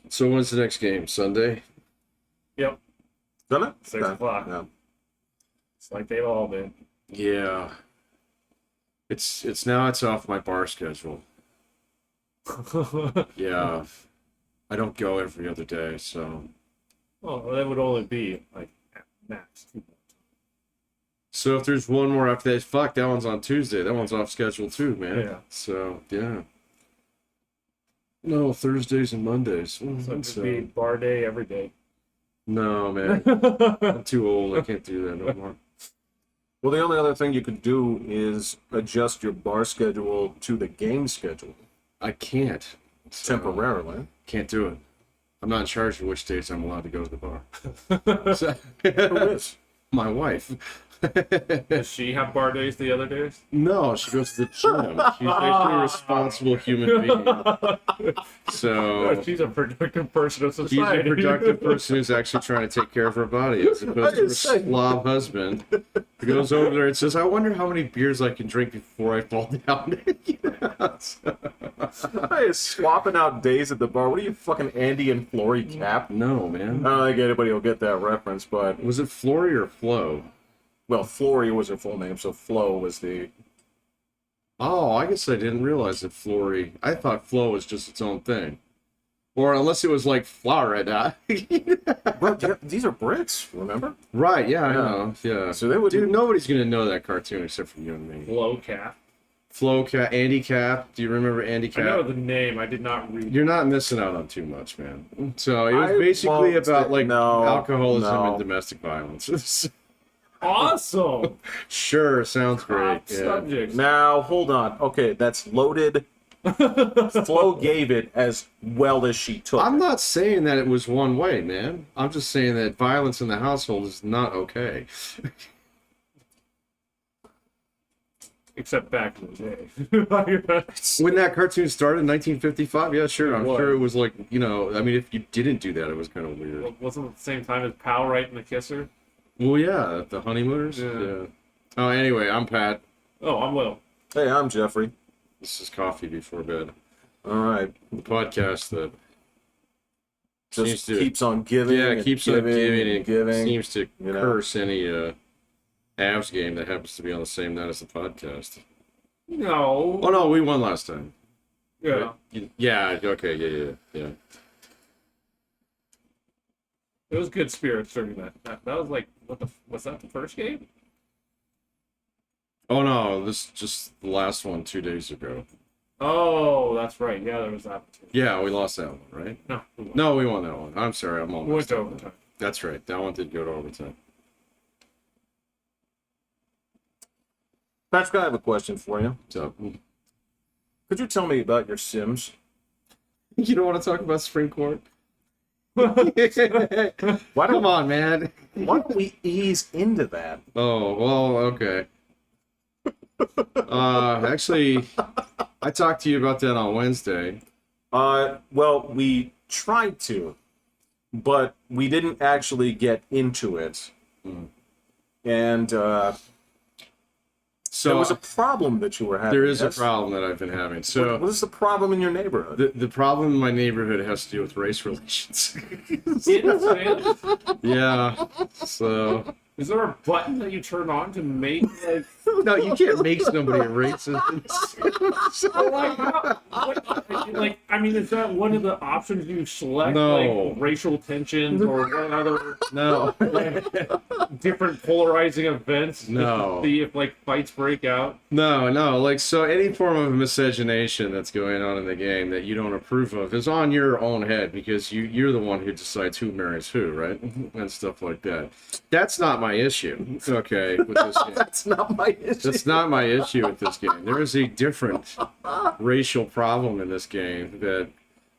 So when's the next game? Sunday? Yep. Done it? 6 o'clock. Yeah. It's like they've all been. Yeah. It's now it's off my bar schedule. Yeah. I don't go every other day, so. Well, that would only be like at max 2 more. So if there's one more after that, fuck, that one's on Tuesday. That one's off schedule too, man. Yeah. So, yeah. No, Thursdays and Mondays. So it would be bar day every day. No, man. I'm too old. I can't do that no more. Well, the only other thing you could do is adjust your bar schedule to the game schedule I can't. So, temporarily. Can't do it. I'm not in charge of which days I'm allowed to go to the bar. So, Who is? my wife. Does she have bar days the other days? No, she goes to the gym. She's actually a responsible human being. So She's a productive person of she's a society. productive person who's actually trying to take care of her body, as opposed to her slob husband who goes over there and says, "I wonder how many beers I can drink before I fall down." I is swapping out days at the bar. What are you, fucking Andy and Flory Cap? No, man. I don't think anybody will get that reference, but Was it Flory or Flo? well, Flory was her full name, so Flo was the. Oh, I guess I didn't realize that Flory. I thought Flo was just its own thing. Or unless it was like Florida. But yeah, these are Brits, remember? Right, yeah, I know. Yeah. So they would. Dude, nobody's going to know that cartoon except for you and me. Low cap. Flo Cap, Andy Cap. Do you remember Andy I know Cap? the name. I did not read. You're not missing out on too much, man. So it was I basically won't about say- like no, alcoholism no. and domestic violence. Awesome. Sure, sounds great. Hot Yeah. subject. Now, hold on. Okay, that's loaded. Flo gave it as well as she took I'm it. not saying that it was one way, man. I'm just saying that violence in the household is not okay. Except back in the day. When that cartoon started in 1955, yeah, sure. I'm was. sure it was like, you know, I mean, if you didn't do that, it was kind of weird. Wasn't it at the same time as Pal Right and the Kisser? Well, yeah, the honeymooners. Yeah. Oh, anyway, I'm Pat. Oh, I'm Will. Hey, I'm Jeffrey. This is Coffee Before Bed, All right. the podcast that Just seems to keeps on giving. yeah and keeps on giving and giving. seems to you know. curse any Avs game that happens to be on the same night as the podcast. No. Oh no, we won last time. Yeah. Right? Yeah. Okay. Yeah. It was good spirits during that. That was like, was that the first game? Oh no, this is just the last one 2 days ago. Oh, that's right. Yeah, there was that one too. Yeah, we lost that one, right? No. We won. No, we won that one. I'm sorry, I'm all We went messed to up. overtime. That's right. That one did go to overtime. Patrick, I have a question for you. So, Could you tell me about your Sims? you don't want to talk about spring court? Why Come don't, on, man. why don't we ease into that? Oh, well, okay. Actually, I talked to you about that on Wednesday. Well, we tried to, but we didn't actually get into it. Mm. And So there was a problem that you were having. there is a yes? problem that I've been having. So What is the problem in your neighborhood? the problem in my neighborhood has to do with race relations. Insane. Yeah. So Is there a button that you turn on to make like? no, you can't make somebody a racist. Like, I mean, is that one of the options you select? No. Like racial tensions or what other No. different polarizing events? No. To see if like fights break out. No, like, so any form of miscegenation that's going on in the game that you don't approve of is on your own head, because you're the one who decides who marries who, right? And stuff like that. That's not my issue, okay, with this game. That's not my issue. That's not my issue with this game. There is a different racial problem in this game that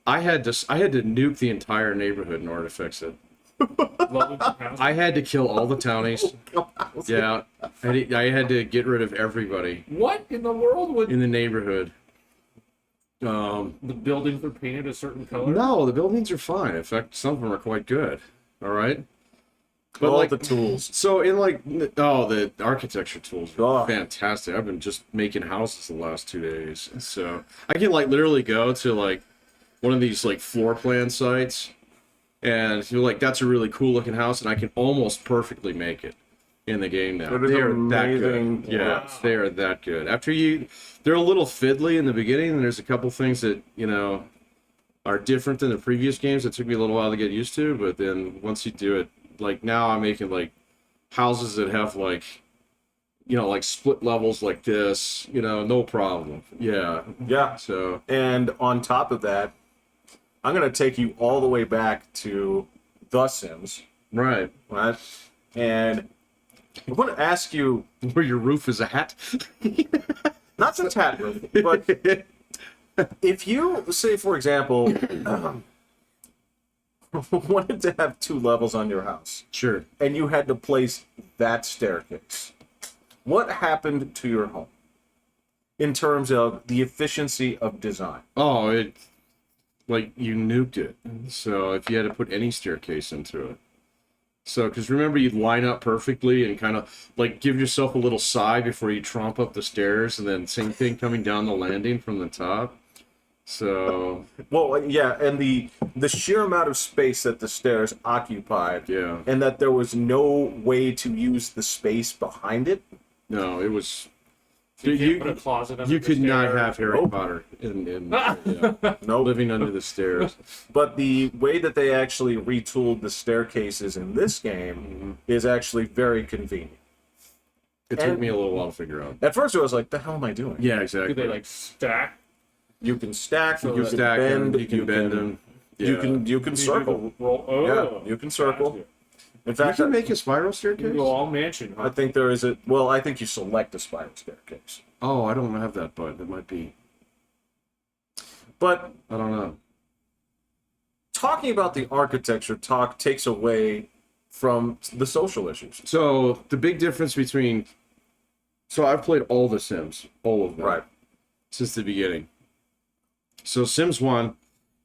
I had to nuke the entire neighborhood in order to fix it. I had to kill all the townies. Yeah, I had to get rid of everybody What in the world would in the neighborhood. the buildings are painted a certain color? No, the buildings are fine. In fact, some of them are quite good. All right. But all like the tools. So in like, the architecture tools are Oh. fantastic. I've been just making houses the last 2 days. So I can like literally go to like one of these like floor plan sites, and you're like, that's a really cool looking house, and I can almost perfectly make it in the game now. It is They are that amazing. good. Yeah, Wow. they are that good. They're a little fiddly in the beginning, and there's a couple things that, you know, are different than the previous games. It took me a little while to get used to, but then once you do it, like now I'm making like houses that have like, you know, like split levels like this, you know, no problem. Yeah. Yeah. So, And on top of that, I'm going to take you all the way back to The Sims, right. right? And I want to ask you, Where your roof is a hat. not the tat roof, but if you, say, for example, wanted to have 2 levels on your house, Sure. and you had to place that staircase, what happened to your home in terms of the efficiency of design? Oh, like you nuked it. So if you had to put any staircase into it. So, because remember, you'd line up perfectly and kind of like give yourself a little sigh before you tromp up the stairs, and then same thing coming down the landing from the top. So, Well, yeah, and the sheer amount of space that the stairs occupied, yeah. and that there was no way to use the space behind it. No, it was. So you You, can't put a closet under you the could not stairs. have Harry Nope. Potter yeah, Nope. living under the stairs. But the way that they actually retooled the staircases in this game is actually very convenient. It took And- me a little while to figure out. At first, I was like, "The hell am I doing?" Yeah, Do exactly. they like stack? You can stack, So you that- can stack bend, them, you can bend them. Yeah. you can circle. Roll. Oh, Yeah, you can circle. gotcha. In You fact, can make a spiral You staircase? go all mansion. I Huh? think there is a. Well, I think you select a spiral staircase, Oh, I don't have that, but it might be. but I don't know. talking about the architecture takes away from the social issues. So the big difference between, so I've played all the Sims, all of them, Right. since the beginning. So Sims 1,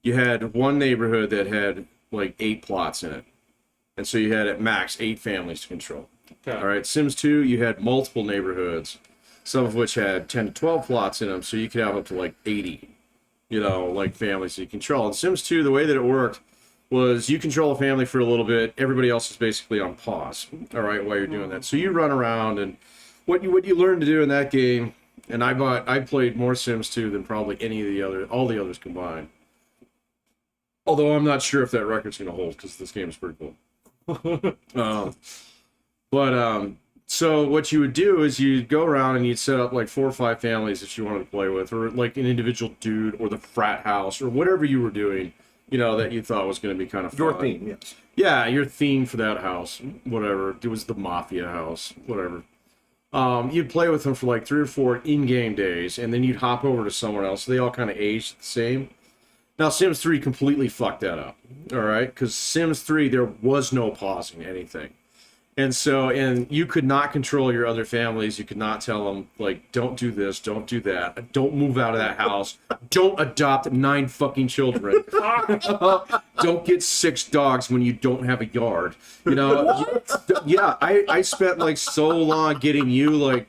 you had one neighborhood that had like 8 plots in it, and so you had at max 8 families to control. Okay. All right, Sims 2, you had multiple neighborhoods, some of which had 10 to 12 plots in them, so you could have up to like 80, you know, like families you control. In Sims 2, the way that it worked was you control a family for a little bit, everybody else is basically on pause, all right, while you're doing that. So you run around, and what you learn to do in that game, and I played more Sims 2 than probably all the others combined. Although I'm not sure if that record's going to hold, because this game is pretty cool. So what you would do is you'd go around and you'd set up like 4 or 5 families that you wanted to play with, or like an individual dude, or the frat house, or whatever you were doing, you know, that you thought was going to be kind of fun. Your theme, yes. Yeah, your theme for that house, whatever. It was the mafia house, whatever. You'd play with them for like 3 or 4 in-game days, and then you'd hop over to someone else. They all kind of aged the same. Now, Sims 3 completely fucked that up, all right? Because Sims 3, there was no pausing anything. And you could not control your other families. You could not tell them, like, don't do this, don't do that, don't move out of that house, don't adopt 9 fucking children, don't get 6 dogs when you don't have a yard. You know, yeah, I spent like so long getting you like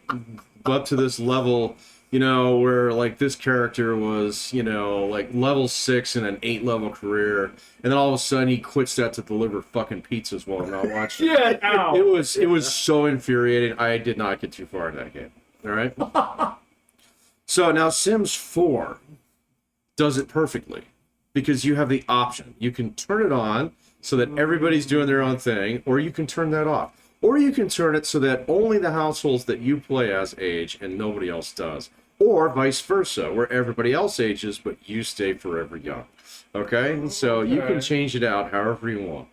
up to this level, you know, where like this character was, you know, like level 6 in an 8-level career, and then all of a sudden he quits that to deliver fucking pizzas while I'm not watching. Get out. It was so infuriating. I did not get too far in that game. All right. So now Sims 4 does it perfectly, because you have the option. You can turn it on so that everybody's doing their own thing, or you can turn that off. Or you can turn it so that only the households that you play as age and nobody else does. Or vice versa, where everybody else ages, but you stay forever young. Okay? So you can change it out however you want.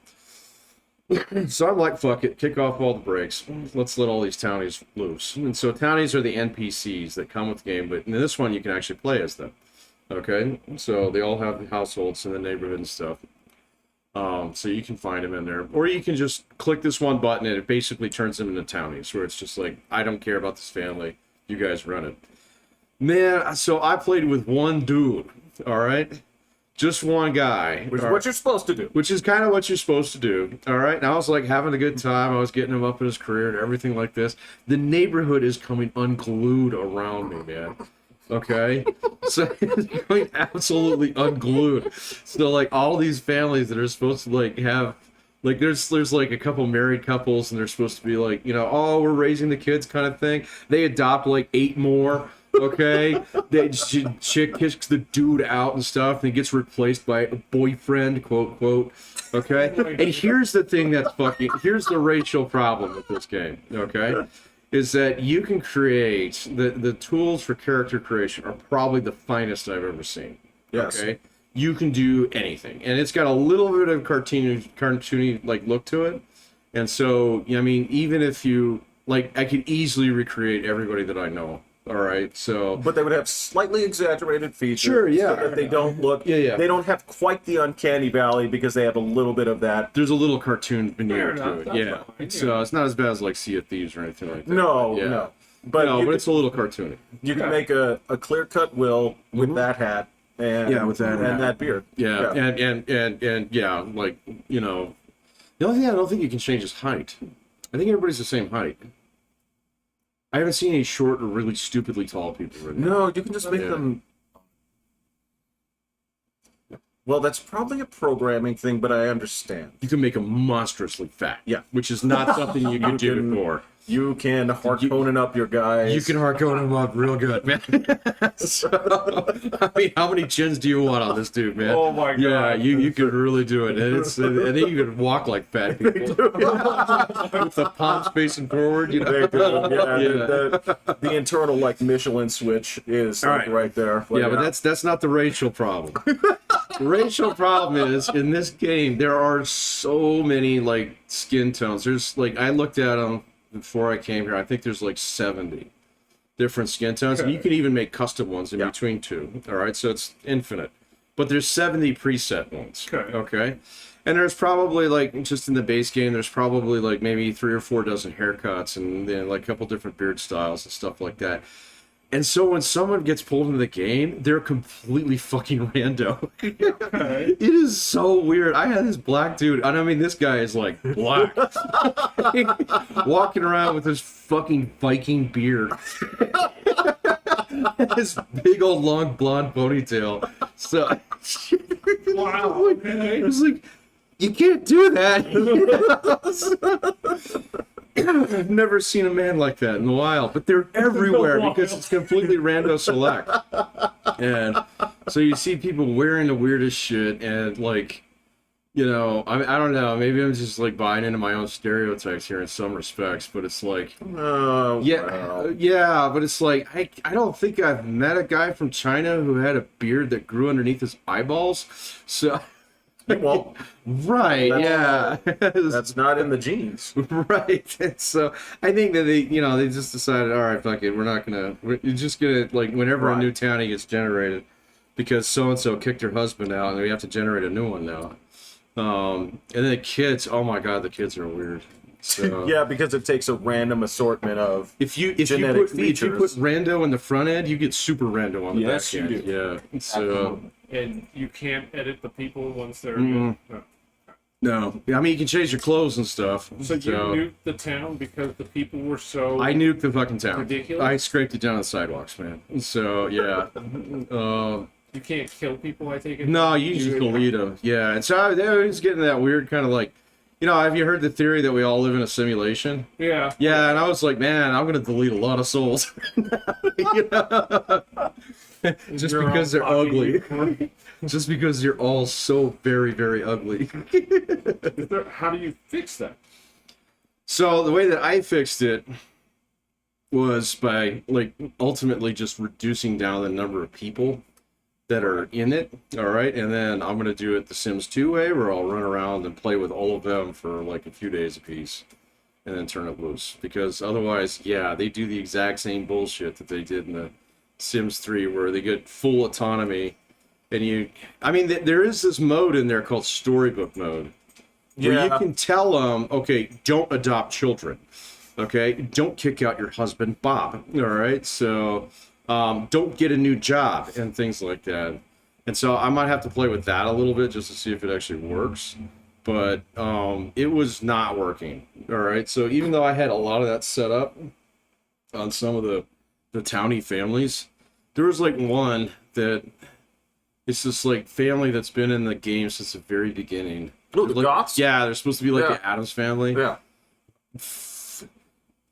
So I'm like, fuck it, kick off all the brakes. Let's let all these townies loose. And so townies are the NPCs that come with the game, but in this one you can actually play as them. Okay? So they all have households in the neighborhood and stuff. So you can find them in there. Or you can just click this one button and it basically turns them into townies, where it's just like, I don't care about this family, you guys run it. Man, so I played with one dude, all right? Just one guy. Which is all what right? you're supposed to do. Which is kind of what you're supposed to do, all right? And I was like having a good time. I was getting him up in his career and everything like this. The neighborhood is coming unglued around me, man. Okay, so it's going absolutely unglued. So like all these families that are supposed to like have like there's like a couple married couples and they're supposed to be like, you know, oh, we're raising the kids kind of thing. They adopt like 8 more. Okay, chick kicks the dude out and stuff, and he gets replaced by a boyfriend, quote quote. Okay, and here's the thing that's fucking. Here's the racial problem with this game. Okay, is that you can create the tools for character creation are probably the finest I've ever seen. Yes. Okay, you can do anything, and it's got a little bit of cartoony like look to it, and so I mean, even if you like, I could easily recreate everybody that I know. All right, so But they would have slightly exaggerated features. Sure, yeah. So that they don't look. Yeah. They don't have quite the uncanny valley because they have a little bit of that. there's a little cartoon veneer Fair to enough, it. that's Yeah, fine, it's yeah. it's not as bad as like Sea of Thieves or anything like that. No, yeah. no. But no, you but could, it's a little cartoony. you can Yeah. make a clear-cut Will with that hat and Yeah, with that and hat. that beard. Yeah, and yeah, like you know, the only thing I don't think you can change is height. I think everybody's the same height. I haven't seen any short or really stupidly tall people. Right now. No, you can just make Yeah. them. Well, that's probably a programming thing, but I understand. You can make them monstrously fat. Yeah. which is not something you can do can- before. You can Harkonnen up your guys. You can hardcode him up real good, man. So, I mean, how many chins do you want on this dude, man? Oh my Yeah, God. you could really do it, and I think you could walk like fat people with the palms facing forward. You know? They do, yeah. Yeah. The internal like Michelin switch is All like, right. right there. Yeah, but that's not the racial problem. The racial problem is in this game there are so many like skin tones. There's like I looked at them before I came here. I think there's like 70 different skin tones, and you can even make custom ones in between two. All right, so it's infinite. But there's 70 preset ones. Okay. And there's probably like just in the base game, there's probably like maybe 3 or 4 dozen haircuts and then like a couple different beard styles and stuff like that. And so when someone gets pulled into the game, they're completely fucking rando. It is so weird. I had this black dude, and I mean, this guy is like black, walking around with his fucking Viking beard, his big old long blonde ponytail. So, Wow. Okay. it's like, you can't do that. I've never seen a man like that in the wild, but they're everywhere because it's completely rando select. And so you see people wearing the weirdest shit, and like, you know, I don't know, maybe I'm just like buying into my own stereotypes here in some respects, but it's like, Oh, yeah, well. yeah, but it's like I don't think I've met a guy from China who had a beard that grew underneath his eyeballs. So, Well, right, yeah. that's not in the genes. Right. And so I think that they just decided, all right, fuck it, we're just gonna like whenever a Right. new townie gets generated, because so and so kicked her husband out, and we have to generate a new one now. And then the kids, oh my god, the kids are weird. So Yeah, because it takes a random assortment of. if you Genetic put rando in the front end, you get super rando on the Yes, back you end. do. Yeah. So And you can't edit the people once they're Mm. no. no, I mean you can change your clothes and stuff. So you nuked the town because the people were so I nuked the fucking town. Ridiculous? I scraped it down on the sidewalks, man. So yeah. you can't kill people, I take it? No, you just delete them. Yeah, and so I was getting that weird kind of like, you know, have you heard the theory that we all live in a simulation? Yeah. Yeah, and I was like, man, I'm gonna delete a lot of souls. You know? Just You're because they're all ugly. fucking- Just because you're all so very, very ugly. How do you fix that? So the way that I fixed it was by like ultimately just reducing down the number of people that are in it. All right, and then I'm gonna do it the Sims 2 way, where I'll run around and play with all of them for like a few days apiece, and then turn it loose. Because otherwise, yeah, they do the exact same bullshit that they did in the Sims 3, where they get full autonomy, and I mean, there is this mode in there called storybook mode, where you Yeah. can tell them, okay, don't adopt children. Okay, don't kick out your husband, Bob. All right, so don't get a new job and things like that. And so I might have to play with that a little bit just to see if it actually works. But it was not working. All right, so even though I had a lot of that set up on some of the townie families, There was like one that it's this like family that's been in the game since the very beginning. Oh, the Like, Goths? yeah, they're supposed to be like Yeah. the Addams family. Yeah.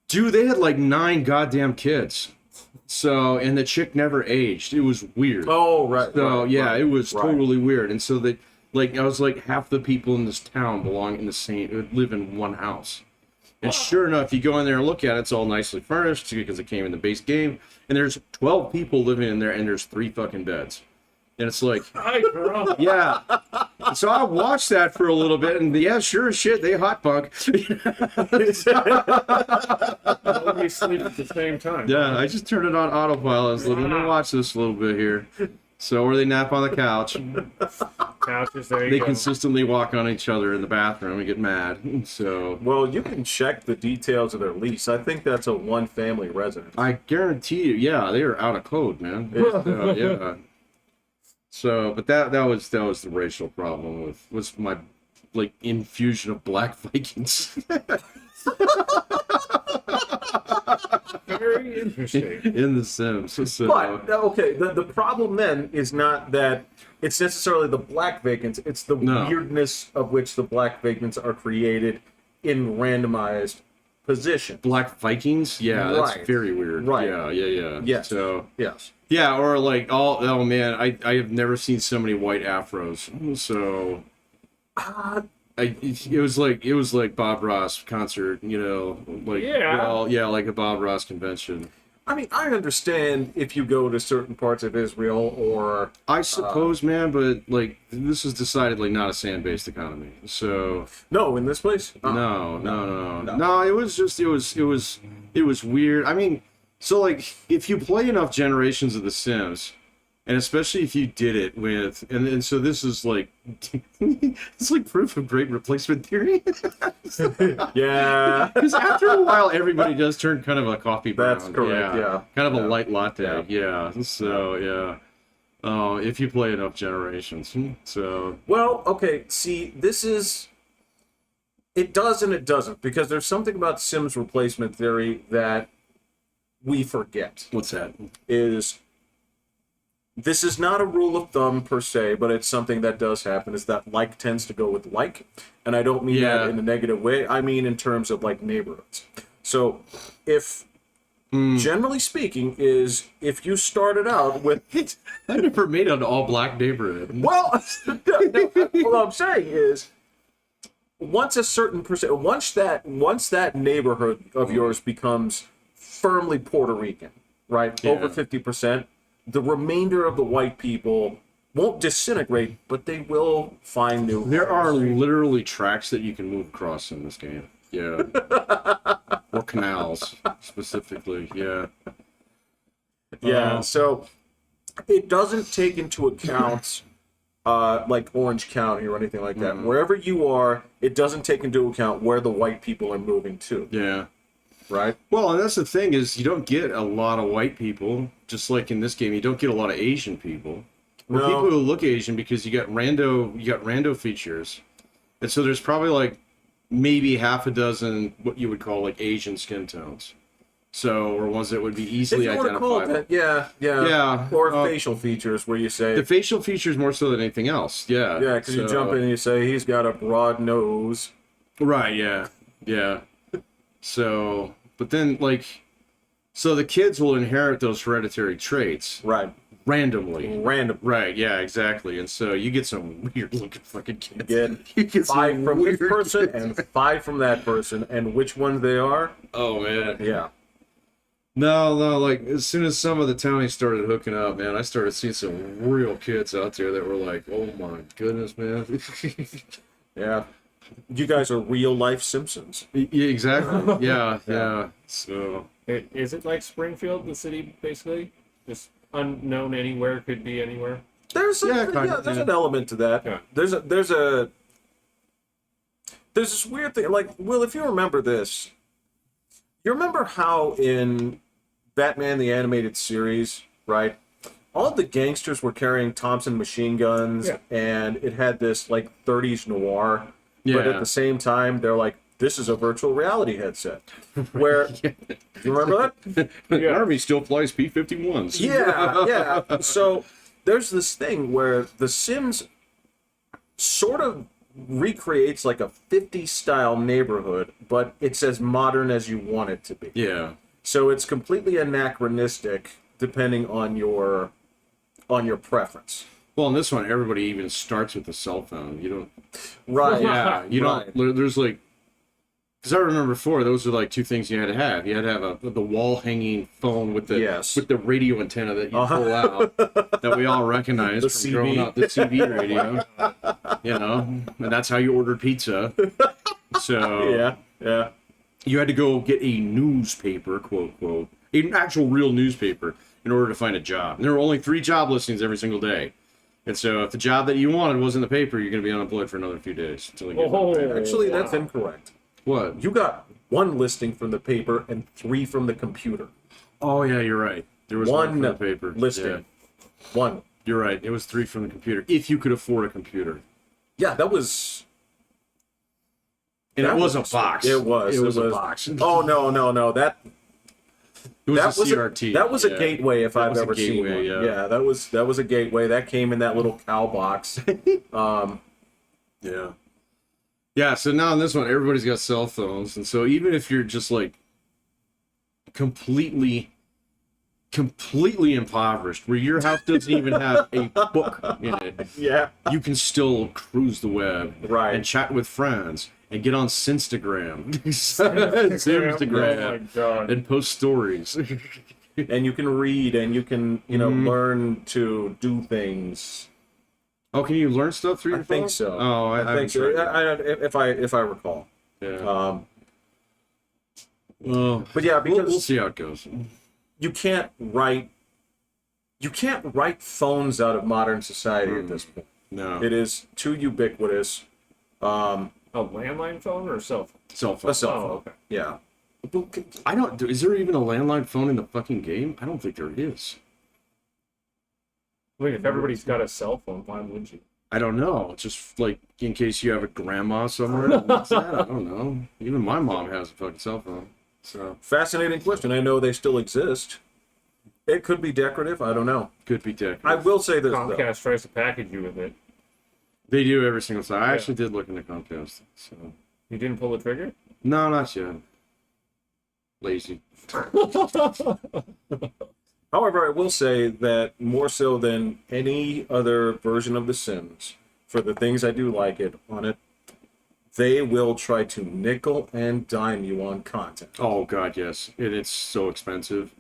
Dude, they had like 9 goddamn kids. So, and the chick never aged. It was weird. Oh, right. So, right, yeah, right, it was right. totally weird. And so they, like, I was like, half the people in this town belong in the same, live in one house. And sure enough, you go in there and look at it, it's all nicely furnished because it came in the base game. And there's 12 people living in there, and there's 3 fucking beds. And it's like, Hi, girl. yeah. So I watched that for a little bit, and yeah, sure as shit, they hot bunk. Nobody sleep at the same time. Yeah, I just turned it on autopilot. I was like, let me watch this a little bit here. So, or they nap on the couch. Couches, there you They go. consistently walk on each other in the bathroom and get mad. So, Well, you can check the details of their lease. I think that's a one-family residence. I guarantee you, yeah, they are out of code, man. Yeah. So, but that was the racial problem was my like infusion of black Vikings. Very interesting. In The Sims. So, But okay, the problem then is not that it's necessarily the black vacants; it's the No. weirdness of which the black vacants are created in randomized position. Black Vikings, yeah, Right. that's very weird. Right. Yeah. Yes. So, Yes. yeah, or like oh man, I have never seen so many white afros. So, it was like Bob Ross concert, you know, like Yeah. well, yeah, like a Bob Ross convention. I mean, I understand if you go to certain parts of Israel or I suppose, man, but like this is decidedly not a sand-based economy. So no, in this place. no. It was just it was weird. I mean, so like if you play enough generations of The Sims, and especially if you did it with and so this is like it's like proof of great replacement theory. Yeah. Because after a while, everybody does turn kind of a coffee brown. That's correct, yeah. Kind of Yeah. a light latte. Yeah. So yeah. If you play enough generations. So Well, okay. See, this is. It does and it doesn't because there's something about Sims replacement theory that we forget. what's that? Is this is not a rule of thumb per se, but it's something that does happen. Is that like tends to go with like, and I don't mean Yeah. that in a negative way. I mean in terms of like neighborhoods. So, if generally speaking, is if you started out with I never made an all-black neighborhood. well, what I'm saying is once a certain percent, once that neighborhood of yours becomes firmly Puerto Rican, right, Yeah. over 50%. The remainder of the white people won't disintegrate, but they will find new. There are homes. literally tracks that you can move across in this game. Yeah. Or canals, specifically. Yeah. Yeah, so it doesn't take into account like Orange County or anything like that. Wherever you are, it doesn't take into account where the white people are moving to, Yeah. right? Well, and that's the thing is you don't get a lot of white people, just like in this game. You don't get a lot of Asian people, or No. people who look Asian because you got rando features, and so there's probably like maybe half a dozen what you would call like Asian skin tones, so or ones that would be If easily you want to call it identifiable. that, yeah. Yeah, Or facial features where you say, The facial features more so than anything else. Yeah. yeah, because you So- jump in and you say he's got a broad nose. Right, yeah. So, but then, like, so the kids will inherit those hereditary traits Right. randomly. Random. Right, yeah, exactly. And so you get some weird looking fucking kids. Get You get some 5 from this weird person kids. and 5 from that person, and which ones they are. Oh, man. Yeah. No, like, as soon as some of the townies started hooking up, man, I started seeing some real kids out there that were like, oh my goodness, man. Yeah. You guys are real life Simpsons. Yeah, exactly. Yeah. So, Is it like Springfield, the city, basically? Just unknown anywhere, could be anywhere? There's Yeah, an element to that. Yeah. There's this weird thing. Like, Will, if you remember this, you remember how in Batman the Animated Series, right? All the gangsters were carrying Thompson machine guns, Yeah. and it had this like 30s noir. But at Yeah. the same time, they're like this is a virtual reality headset. Where, do you remember that? The Army still flies P-51s. Yeah. So there's this thing where The Sims sort of recreates like a 50s style neighborhood, but it's as modern as you want it to be. Yeah. So it's completely anachronistic depending on your preference. Well, in this one, everybody even starts with a cell phone. You don't. Right. Yeah. You Right. don't. There's like. Because I remember before, those were like two things you had to have. You had to have the wall hanging phone with the Yes. with the radio antenna that you pull out that we all recognize The from CB. growing up. The CB radio. You know, and that's how you ordered pizza. So Yeah. you had to go get a newspaper, quote, quote, an actual real newspaper in order to find a job. And there were only 3 job listings every single day. And so if the job that you wanted was in the paper, you're going to be unemployed for another few days. Until you get Oh, the paper. Actually, that's incorrect. What? You got 1 listing from the paper and 3 from the computer. Oh, yeah, you're right. There was one from the paper. listing. Yeah, 1. you're right. It was 3 from the computer. If you could afford a computer. Yeah, that was. And that it was a was- box. It was. It was a box. Oh no! That It was that a was CRT. that was yeah. a gateway if That I've was a ever seen gateway, one. yeah. That was a gateway that came in that little cow box. Yeah. Yeah, so now in this one, everybody's got cell phones. And so even if you're just like completely impoverished, where your house doesn't even have a book in it, Yeah. you can still cruise the web Right. and chat with friends and get on Sinstagram. Oh Instagram. my god. And post stories. And you can read and you can, Mm-hmm. learn to do things. Oh, can you learn stuff through your I think phone? so. Oh, I think haven't so. tried that. If I recall. Yeah. Well, But yeah, we'll because see how it goes. you can't write phones out of modern society at this point. No. It is too ubiquitous. A landline phone or a cell phone? Cell phone. A cell Oh, phone. okay. Yeah. I don't. Is there even a landline phone in the fucking game? I don't think there is. Wait, if everybody's got a cell phone, why would you? I don't know. Just like in case you have a grandma somewhere that needs that. I don't know. Even my mom has a fucking cell phone. So Fascinating question. I know they still exist. It could be decorative. I don't know. could be tech. I will say this, though. Comcast tries to package you with it. They do every single time. I Yeah. actually did look into Comcast. So You didn't pull the trigger? no, not yet. Lazy. However, I will say that more so than any other version of The Sims, for the things I do like it on it, they will try to nickel and dime you on content. Oh god, yes. It's so expensive.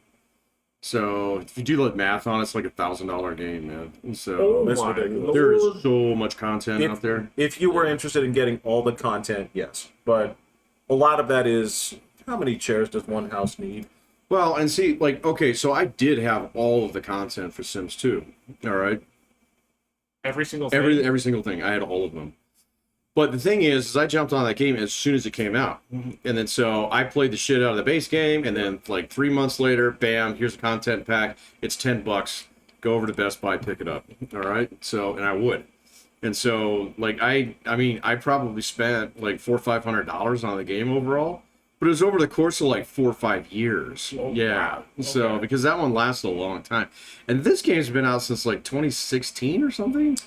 So if you do like math on it, it's like $1,000 game, man. So Oh That's my ridiculous. there is lord. so much content out there. If you were interested in getting all the content, yes. But a lot of that is, how many chairs does one house need? Well, and see, like, okay, so I did have all of the content for Sims 2. All right, Every single thing. every single thing. I had all of them. But the thing is I jumped on that game as soon as it came out, and then so I played the shit out of the base game, and then like 3 months later, bam, here's a content pack. It's $10. Go over to Best Buy, pick it up. All right, so and I would. And so, like, I mean, I probably spent like $400 or $500 on the game overall, but it was over the course of like 4 or 5 years. Oh, Yeah. wow. So Okay. because that one lasted a long time, and this game's been out since like 2016 or something.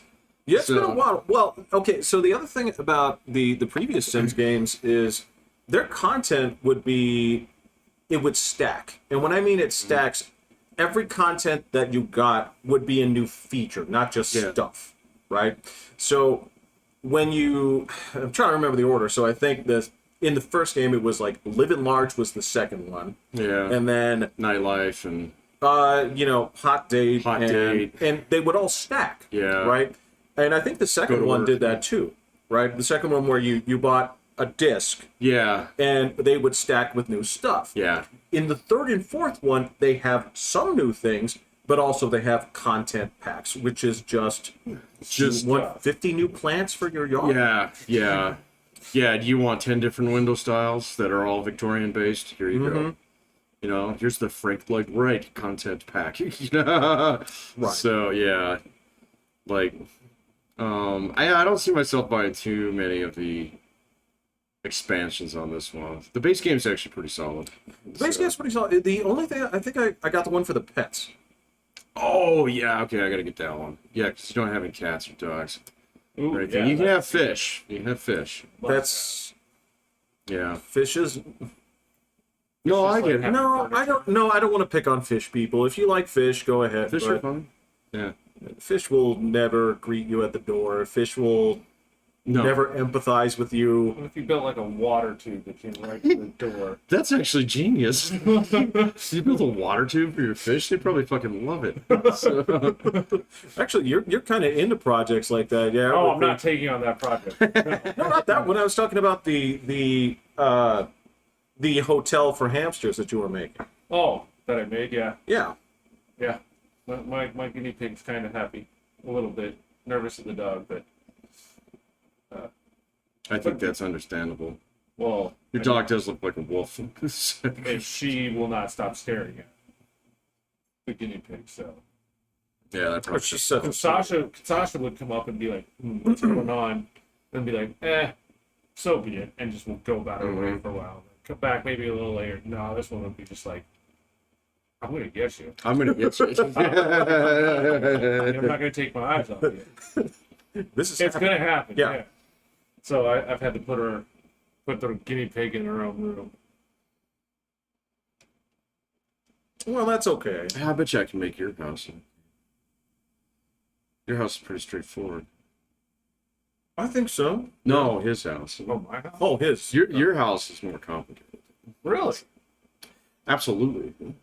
Yeah, it's been So- a while. Well, okay, so the other thing about the previous Sims games is their content would stack. And when I mean it stacks, every content that you got would be a new feature, not just Yeah. stuff, right? So I'm trying to remember the order. So I think that in the first game it was like Live at Large was the second one. Yeah. And then Nightlife and Hot Date, Hot Date. and they would all stack. Yeah. Right? And I think the Go second to one work. did that too. Right? The second one where you bought a disc yeah, and they would stack with new stuff. yeah, In the third and fourth one, they have some new things, but also they have content packs, which is just Just- you want 50 new plants for your yard. yeah. Do you want 10 different window styles that are all Victorian based? Here you go. You know, here's the Frank Lloyd Wright content pack. You know? Right. So yeah, like, I don't see myself buying too many of the expansions on this one. The base game is actually pretty solid. The base game's pretty solid. The only thing I think I got the one for the pets. Oh yeah, okay, I gotta get that one. Yeah, because you don't have any cats or dogs. Ooh, Or anything. yeah, You can have fish. You can have fish. That's Yeah. fishes. No, I like get it. having No, I don't. No, I don't want to pick on fish people. If you like fish, go ahead. Fish are but fun. Yeah. fish will never greet you at the door. Fish will No. never empathize with you. What if you built like a water tube that came right to the door? That's actually genius. You build a water tube for your fish, they probably fucking love it. So, Actually, you're kind of into projects like that, yeah. Oh, with I'm not taking on that project. No, not that one. I was talking about the hotel for hamsters that you were making. Oh, that I made, yeah. Yeah. Yeah. My guinea pig's kind of happy. A little bit. Nervous at the dog, but, I think that's understandable. well, Your dog does look like a wolf. and she will not stop staring at the guinea pig, so. Yeah, that probably. It's just such a Sasha would come up and be like, what's going on? And be like, so be it. And just will go about her way for a while. Come back maybe a little later. No, this one would be just like, I'm going to get you. I'm gonna get you. I'm not going to take my eyes off you. This is It's going to happen. Yeah. Yeah. So I've had to put the guinea pig in her own room. Well, that's okay. I bet you I can make your house. Your house is pretty straightforward. I think so. No, his house. Oh, my house? Oh, his. Your house is more complicated. Really? Absolutely.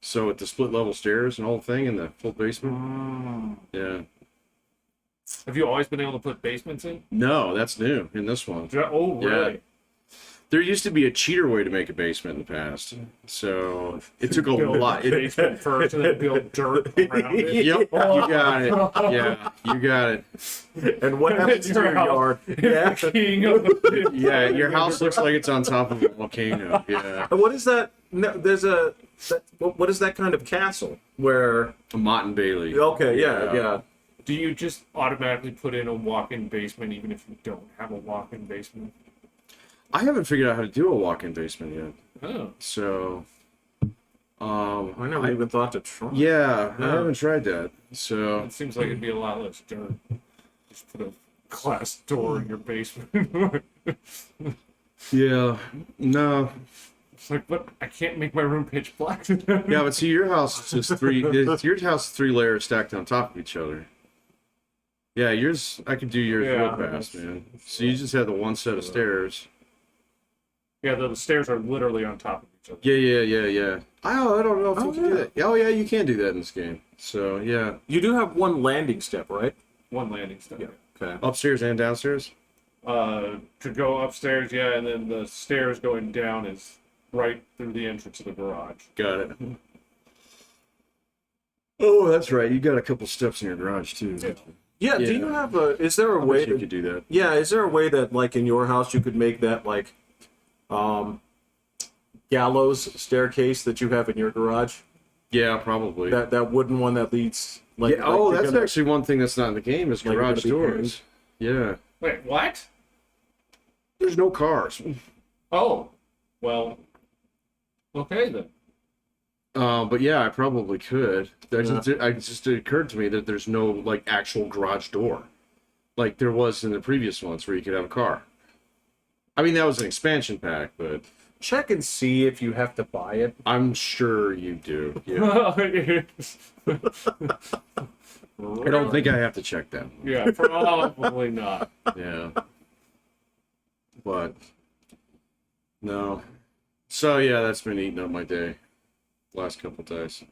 So with the split level stairs and all the thing in the full basement. Yeah. Have you always been able to put basements in? No, that's new in this one. Oh, really? Yeah. There used to be a cheater way to make a basement in the past. So it took a Build lot. a basement first and then build dirt around it. Yep, you got it. Yeah, you got it. And what happens to your yard? Yeah. King of the Yeah, your house looks like it's on top of a volcano. Yeah. And what is that? No, there's a. What is that kind of castle where? A Mott and Bailey. Okay, yeah. Do you just automatically put in a walk-in basement even if you don't have a walk-in basement? I haven't figured out how to do a walk-in basement yet. Oh. So, I never even thought to try. yeah, I haven't tried that. So, It seems like it'd be a lot less dirt. Just put a glass door in your basement. yeah, no. It's like, what? I can't make my room pitch black. Yeah, but see, your house is just three. Your house is 3 layers stacked on top of each other. Yeah, yours. I could do yours Yeah. real fast, man. So you just have the one set of stairs. Yeah, the stairs are literally on top of each other. Yeah. I don't know if you can do that. Oh yeah, you can do that in this game. So yeah, You do have one landing step, right? One landing step. Yeah. Okay. upstairs and downstairs. To go upstairs, yeah, and then the stairs going down is right through the entrance of the garage. Got it. Oh, that's right. You got a couple steps in your garage too. Yeah. Do you have a? Is there a I way wish you to? could do that. Yeah. Is there a way that, like in your house, you could make that like, gallows staircase that you have in your garage? Yeah, probably. That wooden one that leads. Like, Yeah, like you're that's gonna- actually one thing that's not in the game is Like you're garage gonna be doors. Yeah. Wait, what? There's no cars. Oh, well, okay then. But yeah, I probably could. It just occurred to me that there's no like actual garage door, like there was in the previous ones where you could have a car. I mean, that was an expansion pack, but Check and see if you have to buy it. I'm sure you do. Yeah. I don't think I have to check that. Yeah, probably not. Yeah. But no. So yeah, that's been eating up my day. Last couple days.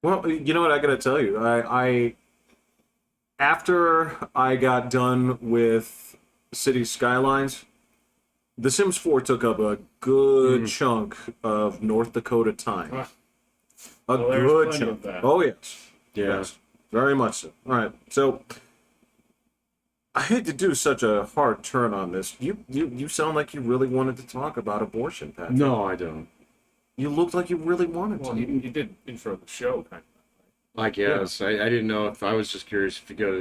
Well, you know what I gotta tell you. I after I got done with City Skylines, The Sims 4 took up a good chunk of North Dakota time. Ah. A Well, there's good plenty chunk. of that. Oh yes. Yeah. Yes. Very much so. All right. So I hate to do such a hard turn on this. You sound like you really wanted to talk about abortion, Patrick. No, I don't. You looked like you really wanted Well, to. you did intro the show, kind of. I guess. I didn't know if I was just curious if you got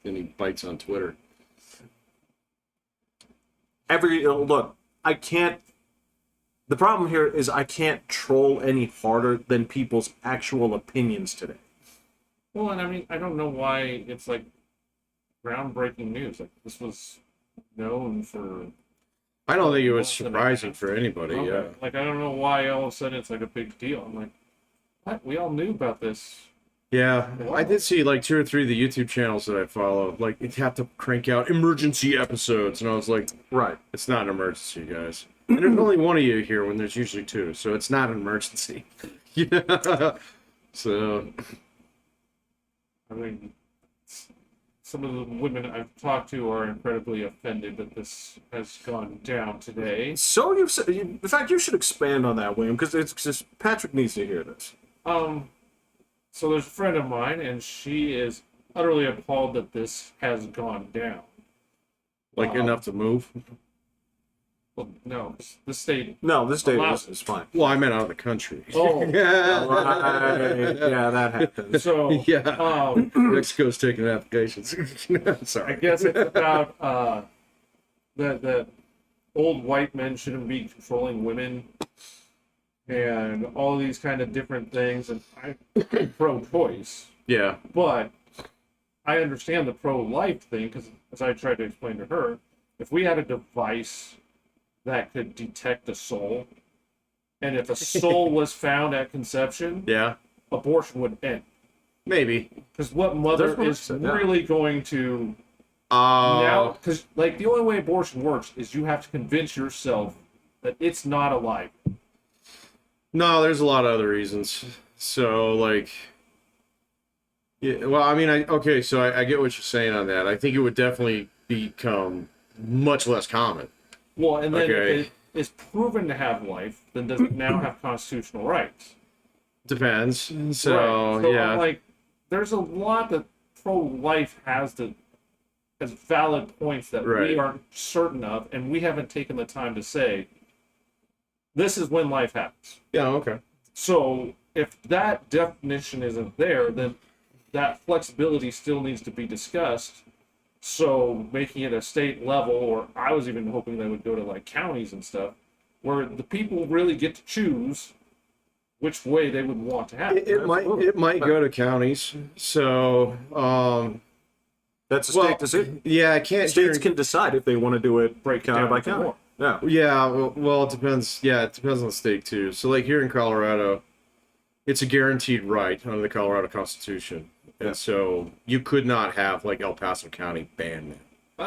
any bites on Twitter. look, I can't. The problem here is I can't troll any harder than people's actual opinions today. Well, and I mean, I don't know why it's like groundbreaking news. Like this was known for. I don't think it was surprising for anybody. Okay. Yeah. Like I don't know why all of a sudden it's like a big deal. I'm like, what? We all knew about this. Yeah, Wow. I did see like 2 or 3 of the YouTube channels that I follow. Like, you have to crank out emergency episodes, and I was like, Right. it's not an emergency, guys. And there's only one of you here when there's usually 2, so it's not an emergency. Yeah. So, I mean, some of the women I've talked to are incredibly offended that this has gone down today. So you've said, in fact, you should expand on that, William, because it's just Patrick needs to hear this. So there's a friend of mine, and she is utterly appalled that this has gone down. like, enough to move. Well, no, the state. No, this day Allows- is fine. Well, I meant out of the country. Oh, Yeah. Right. Yeah, that happens. so Yeah. Mexico's taking applications. I Sorry. guess it's about the old white men shouldn't be controlling women, and all these kind of different things. And I'm pro-choice, Yeah. but I understand the pro-life thing because, as I tried to explain to her, if we had a device that could detect the soul, and if a soul was found at conception, Yeah. abortion would end. Maybe. Because what mother That's what I is said, yeah. really going to now? Because like the only way abortion works is you have to convince yourself that it's not alive. No, there's a lot of other reasons. So, like, yeah, well, I mean, okay, so I get what you're saying on that. I think it would definitely become much less common. Well, and then Okay. if it is proven to have life, then does it now have constitutional rights? Depends. So, Right. So yeah. I'm like, there's a lot that pro-life has valid points that Right. we aren't certain of, and we haven't taken the time to say, this is when life happens. Yeah, okay. So if that definition isn't there, then that flexibility still needs to be discussed. So making it a state level, or I was even hoping they would go to like counties and stuff, where the people really get to choose which way they would want to have it. It might go to counties. So, That's a well, state decision. yeah, I can't. States can decide if they want to do it Break county down by to county. more. Yeah. Yeah, well, it depends. Yeah, it depends on the state too. So, like here in Colorado, it's a guaranteed right under the Colorado Constitution, and so you could not have like El Paso County ban that.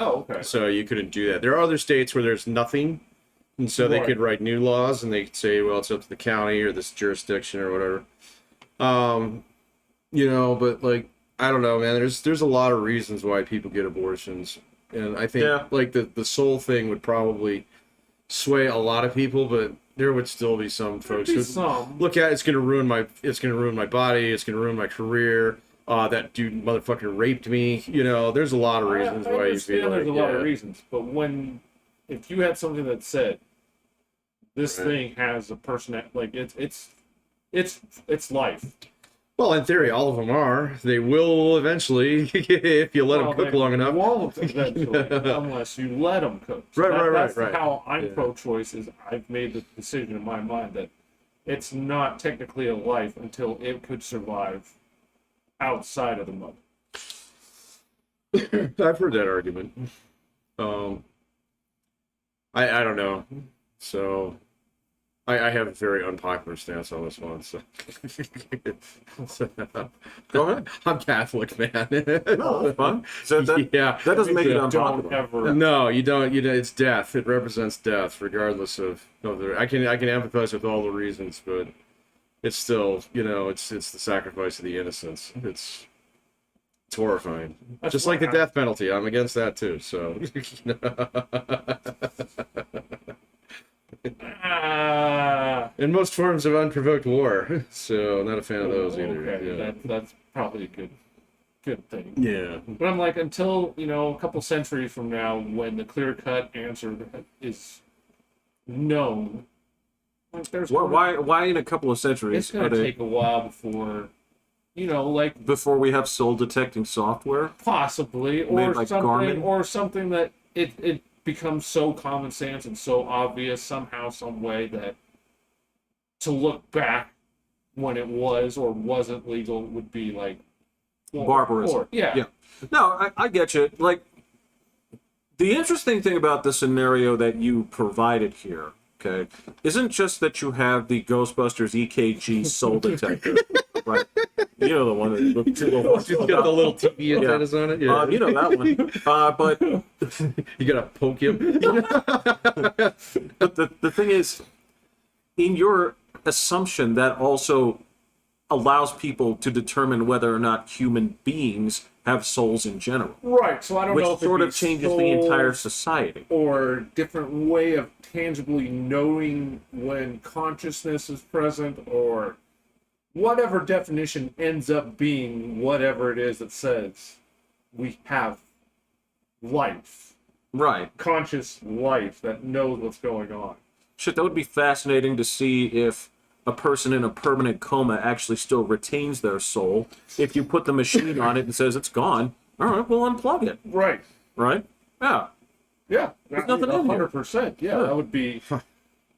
Oh, okay. So you couldn't do that. There are other states where there's nothing, and so they Right. could write new laws, and they could say, well, it's up to the county or this jurisdiction or whatever. But like I don't know, man. There's a lot of reasons why people get abortions, and I think like the soul thing would probably sway a lot of people, but there would still be some folks who look at it's gonna ruin my body, it's gonna ruin my career. That dude motherfucker raped me. There's a lot of reasons I why you'd be understand like, there's a lot of reasons, but if you had something that said this Right. thing has a person like it's life. Well, in theory, all of them are. They will eventually, if you let them cook they long enough. won't eventually, unless you let them cook. So Right. That's Right. how I'm Yeah. pro-choice. Is I've made the decision in my mind that it's not technically a life until it could survive outside of the mother. I've heard that argument. I don't know. So I have a very unpopular stance on this one. So, Go ahead. I'm Catholic, man. No, that's fine. So that doesn't make it Don't unpopular. ever. No, you don't. It's death. It represents death, regardless of the. I can empathize with all the reasons, but it's still, it's the sacrifice of the innocents. It's horrifying. That's Just like the why death penalty, I'm against that too. So. In most forms of unprovoked war, so not a fan of those either. Okay, Yeah. that's probably a good thing. Yeah. But I'm like, until a couple centuries from now, when the clear-cut answer is known, like Why in a couple of it's centuries gonna take a while before, like before we have soul detecting software? possibly Made or like something Garmin? or something that it becomes so common sense and so obvious somehow, some way that to look back when it was or wasn't legal would be like barbarism. Yeah. No, I get you. Like, the interesting thing about the scenario that you provided here, okay, isn't just that you have the Ghostbusters EKG soul detector, right? You know the one that the two little She's got the little TV antennas on it. Yeah. you know that one. But You gotta poke him. but the thing is, in your assumption, that also allows people to determine whether or not human beings have souls in general, Right. So I don't which know if sort it'd of be changes the soul entire society. or different way of tangibly knowing when consciousness is present, or whatever definition ends up being whatever it is that says we have life, Right. conscious life that knows what's going on. Shit, that would be fascinating to see if a person in a permanent coma actually still retains their soul. If you put the machine on it and says it's gone, all right, we'll unplug it. Right. Right? Yeah. Yeah. There's nothing in here. 100%. Yeah, that would be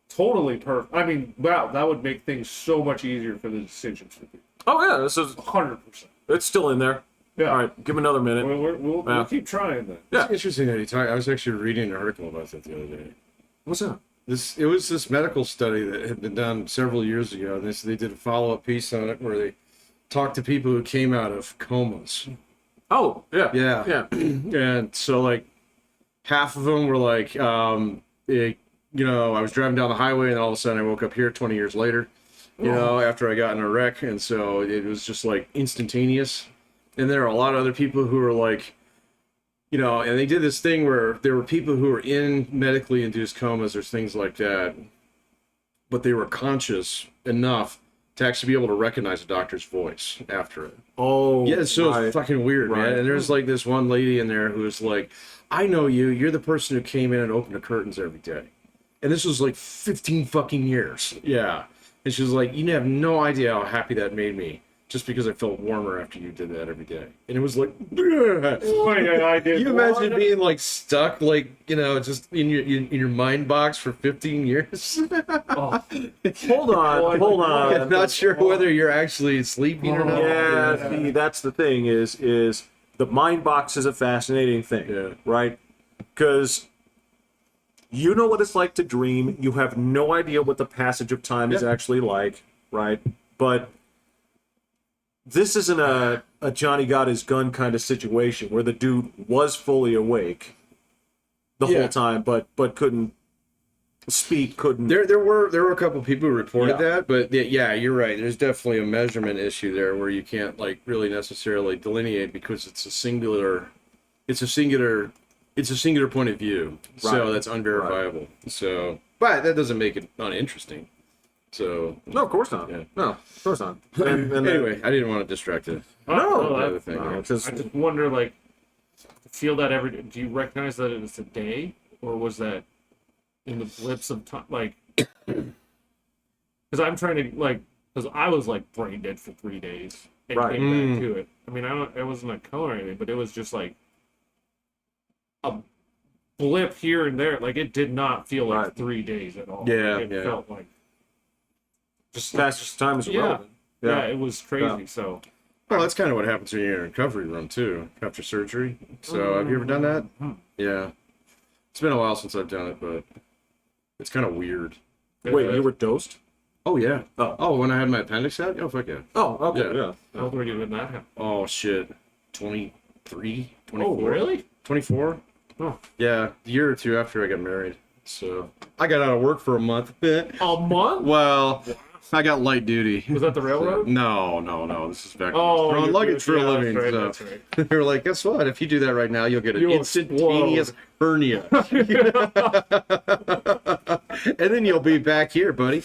totally perfect. I mean, wow, that would make things so much easier for the decisions for people. Oh yeah, this is 100%. it's still in there. Yeah. All right, give him another minute. We'll keep trying then. Yeah. It's interesting that I was actually reading an article about that the other day. What's that? It was this medical study that had been done several years ago, and they did a follow-up piece on it where they talked to people who came out of comas. Oh yeah. Yeah. Yeah. And so like half of them were like, I was driving down the highway and all of a sudden I woke up here 20 years later, after I got in a wreck. And so it was just like instantaneous. And there are a lot of other people who were like, and they did this thing where there were people who were in medically induced comas or things like that, but they were conscious enough to actually be able to recognize a doctor's voice after it. Oh. Yeah, so right. it's fucking weird, Right. man. And there's like this one lady in there who was like, I know you. You're the person who came in and opened the curtains every day. And this was like 15 fucking years. Yeah. And she was like, you have no idea how happy that made me. Just because I felt warmer after you did that every day. And it was like, I did. you imagine being like stuck, like, just in your mind box for 15 years? Oh, Hold on. I'm not sure whether you're actually sleeping or not. Yeah, see, that's the thing is the mind box is a fascinating thing, right? Because you know what it's like to dream. You have no idea what the passage of time is actually like, right? But this isn't a Johnny got his gun kind of situation where the dude was fully awake the whole time, but couldn't speak, couldn't. There were a couple people who reported Yeah. that, but yeah, you're right. There's definitely a measurement issue there where you can't like really necessarily delineate because it's a singular point of view. So Right. that's unverifiable. So, but that doesn't make it uninteresting. So No, of course not. Yeah. No, of course not. And anyway, I didn't want to distract it. No, The other thing. no, yeah. it's just- I just wonder, like, to feel that every day. Do you recognize that it's a day, or was that in the blips of time? Like, because I'm trying to because I was like brain dead for 3 days and Right. came back to it. I mean, it wasn't a coma or anything, but it was just like a blip here and there. Like, it did not feel like Right. 3 days at all. Yeah, Like, it yeah. felt like just passage of time is irrelevant. yeah, it was crazy. Yeah. So. Well, that's kind of what happens when you're in a recovery room too, after surgery. So, have you ever done that? Yeah. It's been a while since I've done it, but it's kind of weird. Wait, you were dosed? Oh yeah. Oh. When I had my appendix out? Oh fuck yeah. Oh, okay, Yeah. How old were you when that happened? Oh shit. 23, 24. Oh, really? 24? Oh. Yeah, a year or two after I got married. So I got out of work for a month. A month? Well, I got light duty. Was that the railroad? No. This is back when I Oh, was throwing you're luggage for a yeah, living. That's right, So that's right. they were like, guess what? If you do that right now, you'll get an You'll instantaneous hernia. And then you'll be back here, buddy.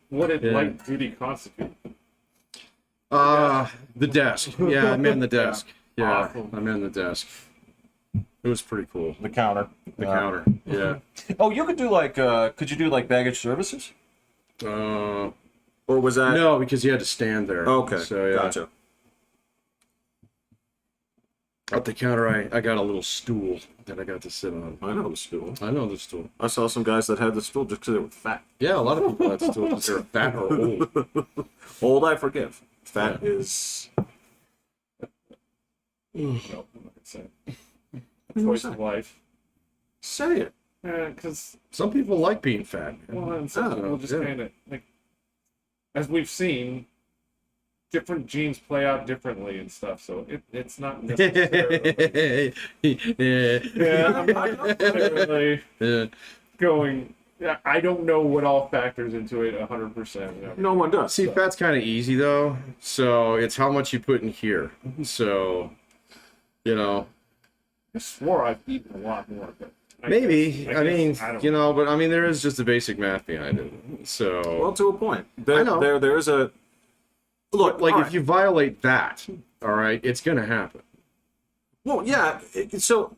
What did Yeah. light duty constitute? The desk. Yeah, I'm in the desk. Yeah, Awesome. I'm in the desk. It was pretty cool. The counter. The counter. Yeah. Oh, you could do could you do like baggage services? Uh, Or was that? no, because you had to stand there. Okay, So yeah. gotcha. At the counter, I got a little stool that I got to sit on. I know the stool. I know the stool. I saw some guys that had the stool just because they were fat. Yeah, a lot of people had stool because they're fat or old. Old, I forgive. Fat is. No, I'm not gonna say it. Choice of life. Say it. Because Some people like being fat. well, and some Oh, people just yeah. kind of like, as we've seen, different genes play out differently and stuff. So it's not necessarily. Yeah, I'm not necessarily Yeah. going. Yeah, I don't know what all factors into it 100%. No one does. See, fat's kind of easy though. So it's how much you put in here. So, you know, I swore I've eaten a lot more, but maybe. I mean, don't you know, but I mean, there is just a basic math behind it. So, Well, to a point. I know. There's a. Look, like, all if right. you violate that, all right, it's gonna happen. Well, yeah. So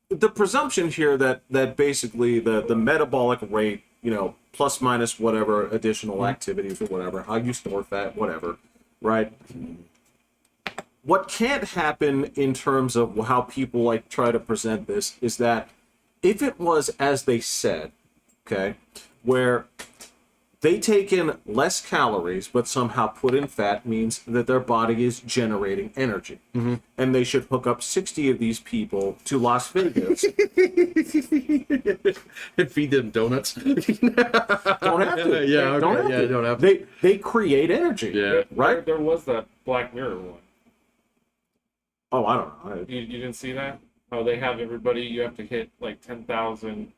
the presumption here that basically the metabolic rate, plus minus whatever additional activities or whatever, how you store fat, whatever, right? What can't happen in terms of how people like try to present this is that if it was as they said, okay, where they take in less calories but somehow put in fat means that their body is generating energy. Mm-hmm. And they should hook up 60 of these people to Las Vegas. And feed them donuts. Don't have to. Yeah, okay, Don't have yeah, to. don't have to. They create energy. Yeah. Right? There was that Black Mirror one. Oh, I don't know. You didn't see that? Oh, they have everybody. You have to hit like 10,000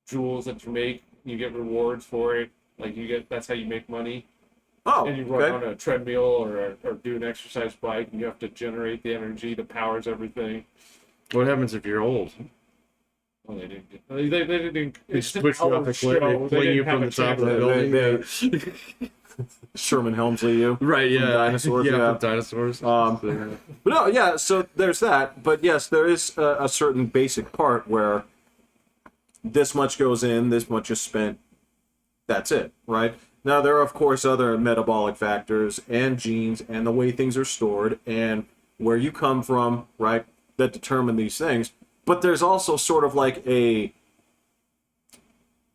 jewels that you make. You get rewards for it. Like that's how you make money. Oh, And you run okay. on a treadmill or do an exercise bike, and you have to generate the energy that powers everything. What happens if you're old? Well, they didn't. They didn't. They It's just an push you hour off the show. cliff, they They fling didn't you have from a the top of chance. the building. Sherman Helmsley, you. Right, yeah. dinosaurs, yeah. yeah. From dinosaurs. But no, yeah, so there's that. But yes, there is a certain basic part where this much goes in, this much is spent. That's it, right? Now, there are, of course, other metabolic factors and genes and the way things are stored and where you come from, right, that determine these things. But there's also sort of like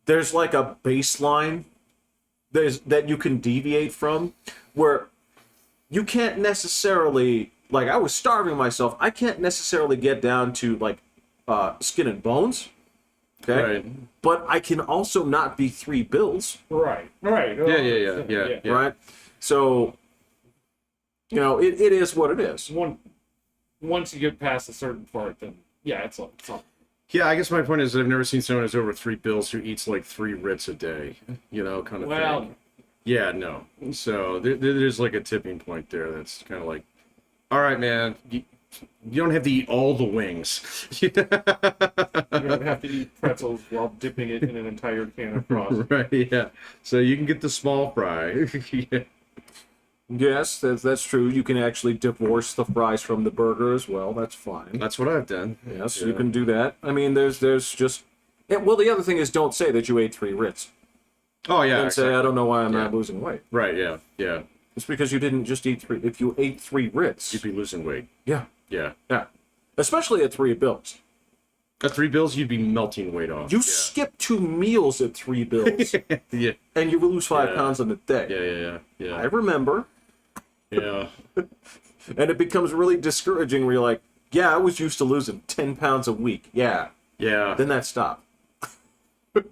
there's like a baseline that you can deviate from where you can't necessarily, like, I was starving myself. I can't necessarily get down to, like, skin and bones. Okay? Right. But I can also not be 3 bills. Right. Yeah. Right? So, it is what it is. Once you get past a certain part, then yeah, it's all. Yeah, I guess my point is I've never seen someone who's over 3 bills who eats like 3 Ritz a day, kind of Well, thing. Yeah, no. So there's like a tipping point there that's kind of like, all right, man, you don't have to eat all the wings. you don't have to eat pretzels while dipping it in an entire can of frost. Right, yeah. So you can get the small fry. Yeah. Yes, that's true. You can actually divorce the fries from the burger as well. That's fine. That's what I've done. Yes, Yeah. you can do that. I mean, there's just... well, the other thing is don't say that you ate 3 Ritz. Oh, yeah. And say, I don't know why I'm not Yeah. losing weight. Right, yeah, yeah. It's because you didn't just eat 3... If you ate 3 Ritz... You'd be losing weight. Yeah. Yeah. Yeah. Especially at 3 bills. At 3 bills, you'd be melting weight off. You skip 2 meals at 3 bills, Yeah. and you lose 5 Yeah. pounds in a day. Yeah. I remember. Yeah. And it becomes really discouraging where you're like, yeah, I was used to losing 10 pounds a week. Yeah. Yeah. Then that stopped.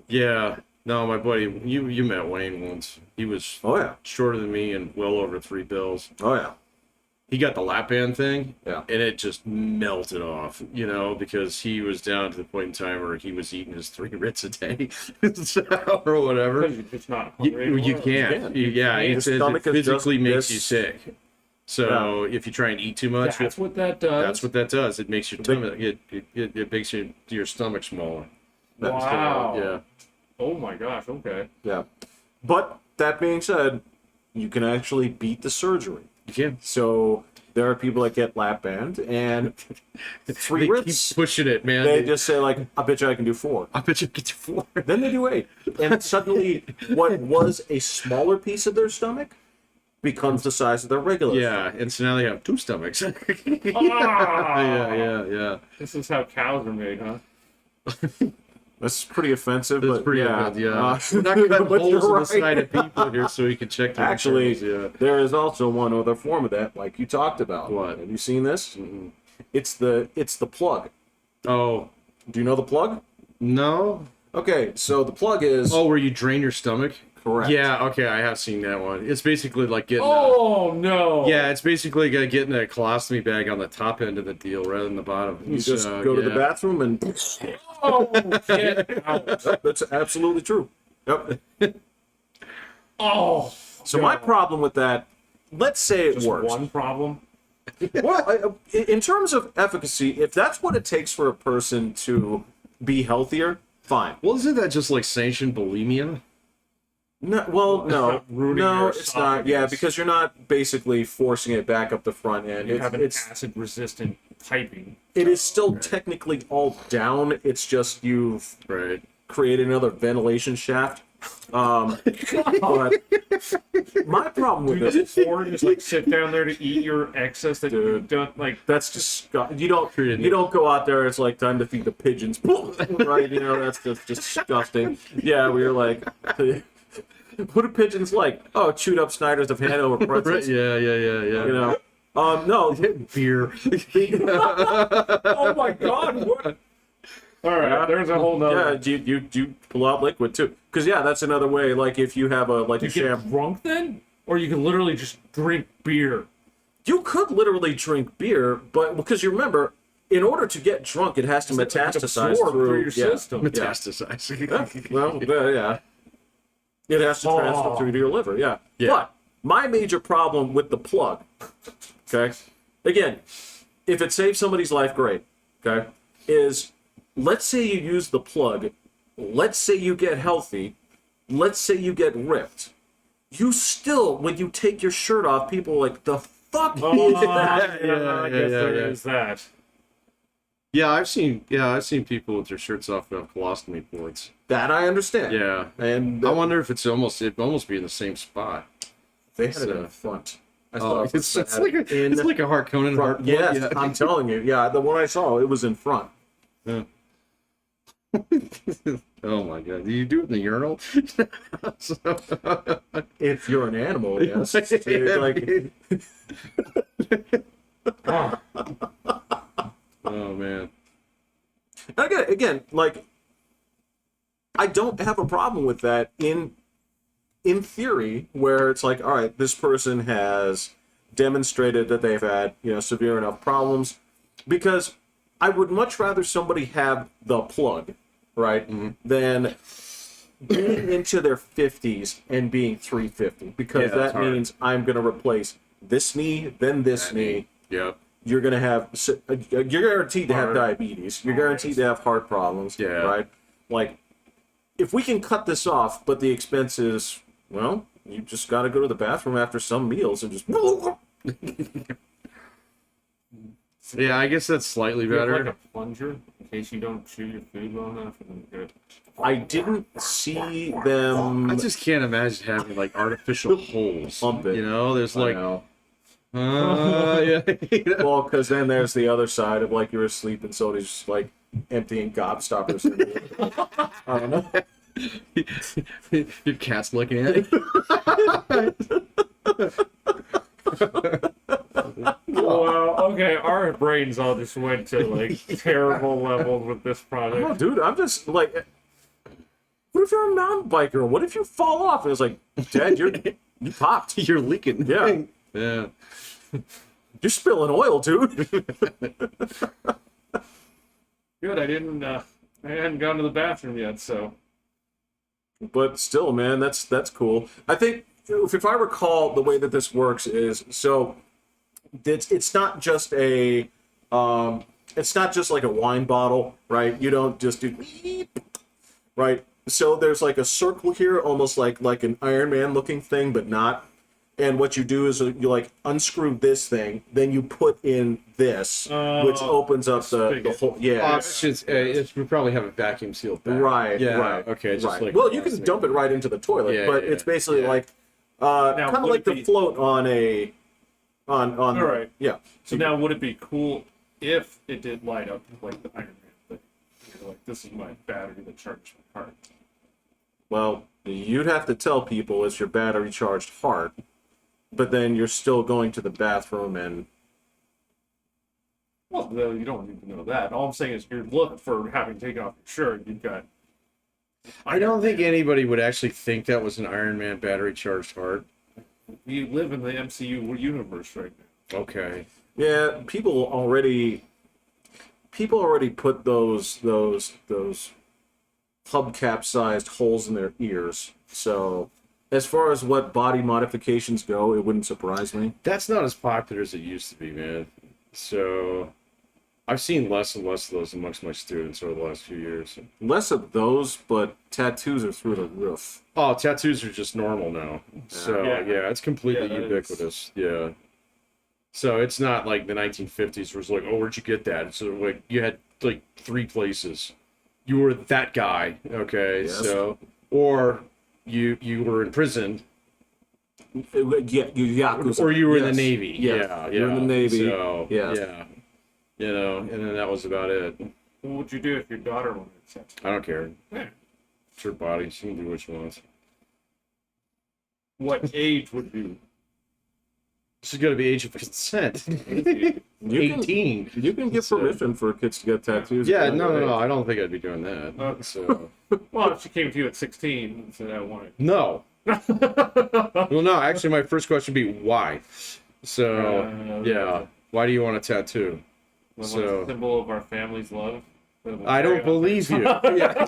Yeah. No, my buddy, you met Wayne once. He was Oh, yeah. shorter than me and well over 3 bills. Oh, yeah. He got the lap band thing, Yeah. and it just melted off, because he was down to the point in time where he was eating his 3 Ritz a day, or whatever. Because you're just not hungry You anymore. can't. Yeah, Your it says it stomach is physically just makes this- you sick. So if you try and eat too much, That's what that does. that's what that does. It makes your tummy. It makes your stomach smaller. Wow. Yeah. Oh my gosh. Okay. Yeah. But that being said, you can actually beat the surgery. You can. So there are people that get lap band, and 3 They Ritz, keep pushing it, man. they just say, like, I bet you I can do 4. I bet you get to 4. Then they do 8. And suddenly, what was a smaller piece of their stomach becomes the size of their regular Yeah, and so now they have 2 stomachs. Ah! Yeah. This is how cows are made, huh? That's pretty offensive, That's but pretty yeah. good, yeah. We're not cutting but holes you're in the right. side of people here so we can check their Actually, internals, there is also one other form of that, like you talked about. What? Have you seen this? Mm-mm. It's the plug. Oh, Do you know the plug? no? Okay, so the plug is Oh, where you drain your stomach? correct. Yeah, okay, I have seen that one. It's basically like getting Oh no! yeah, it's basically like getting a colostomy bag on the top end of the deal rather than the bottom. You It's, just go to the yeah. bathroom and Oh, get out! that's absolutely true. Yep. Oh. So my problem with that, let's say it Just works. one problem. Well, in terms of efficacy, if that's what it takes for a person to be healthier, fine. Well, isn't that just like sanctioned bulimia? No, well, It's no, not ruining no, your it's not. Yeah, esophagus. because you're not basically forcing it back up the front end. You have an It's acid-resistant piping. it is still technically all down. It's just you've Right. created another ventilation shaft. But my problem with Dude, this, or just like sit down there to eat your excess that you Dude. don't like. that's disgusting. You don't go out there. It's like time to feed the pigeons, right? You know, that's just disgusting. Yeah, we were like, what are pigeons like? Oh, chewed up Snyder's of Hanover Right. pretzels. Yeah. You know, no, Beer. Oh my god! What? All right, Yeah. there's a whole nother. yeah, you pull out liquid too, because yeah, that's another way. Like if you have a You get drunk then, or you can literally just drink beer. you could literally drink beer, but because you remember, in order to get drunk, it has to metastasize absorb through your system. Metastasize. Well, yeah. It has to transfer through to your liver, yeah. Yeah. But my major problem with the plug, okay, again, if it saves somebody's life, great, okay, is let's say you use the plug, let's say you get healthy, let's say you get ripped. You still, when you take your shirt off, people are like, the fuck is that? I guess there is that. Yeah, I've seen people with their shirts off who have colostomy ports. That I understand. Yeah. And I wonder if it'd almost be in the same spot. they had it in front. I thought It's they had it in like a Harkonnen front. heart. Yes, Yeah. I'm telling you. Yeah, the one I saw, it was in front. Yeah. Oh my god! Do you do it in the urinal? If you're an animal, yes. It's like, Oh man. again, like, I don't have a problem with that in theory, where it's like, all right, this person has demonstrated that they've had, severe enough problems, because I would much rather somebody have the plug, right, than being into their 50s and being 350, because Yeah, that's that hard. means I'm going to replace this knee, then this knee. Yep. You're going to have, you're guaranteed to have Heart. diabetes. You're guaranteed to have heart problems, Yeah. right? Like, if we can cut this off, but the expense is, well, you just got to go to the bathroom after some meals and just. Yeah, I guess that's slightly You have better. like a plunger in case you don't chew your food well enough. And then get I didn't see them. I just can't imagine having like artificial holes. Pump it. There's I like, know. yeah. Well, because then there's the other side of like you're asleep and somebody's just like emptying gobstoppers. I don't know. Your cat's looking at you. Well, okay, our brains all just went to like terrible levels with this Oh, project. dude, I'm just like, what if you're a mountain biker? What if you fall off? And it's like, Dad, you popped. You're leaking. Yeah. Yeah. You're spilling oil, dude. Good, I hadn't gone to the bathroom yet, so. But still, man, that's cool. I think if I recall, the way that this works is so it's not just like a wine bottle, right? You don't just do right. So there's like a circle here, almost like an Iron Man looking thing, but not. And what you do is you like unscrew this thing, then you put in this, which opens up the whole. Yeah. We probably have a vacuum sealed bag. Right. Yeah. Right. Okay. Just Right. like Well, you can dump it right into the toilet, Yeah, but yeah, it's basically yeah. like Kind of would like it the be- float on a on All right. yeah. So now, would it be cool if it did light up like the Iron Man thing? You're like, this is my battery that charges my heart. Well, you'd have to tell people it's your battery charged heart, but then you're still going to the bathroom and Well, no, you don't need to know that. All I'm saying is, you're looking for having taken off your shirt. You've got. I don't think anybody would actually think that was an Iron Man battery charged heart. You live in the MCU universe right now. Okay. yeah, people already put those hubcap sized holes in their ears. So as far as what body modifications go, it wouldn't surprise me. That's not as popular as it used to be, man. So I've seen less and less of those amongst my students over the last few years. Less of those, but tattoos are through the roof. Oh, tattoos are just normal now. So yeah, it's completely Yeah, ubiquitous. Yeah. So it's not like the 1950s where it's like, oh, where'd you get that? So like you had like 3 places. You were that guy, okay? Yes. So or you were in prison, Yeah, Yakuza. or you were in Yes. the Navy. Yes. Yeah, You're in the Navy. So Yes. yeah, you know, and then that was about it. What would you do if your daughter wanted to? I don't care. Yeah. It's her body. She can do what she wants. What age would you? She's got to be age of consent. You 18. You can give So- permission for kids to get tattoos. Yeah, at no. that age. I don't think I'd be doing that. Okay. So Well, if she came to you at 16 and said, "I want it," no. Well, no. Actually, my first question would be why. So yeah, why do you want a tattoo? What's So- a symbol of our family's love. I don't believe you. Yeah.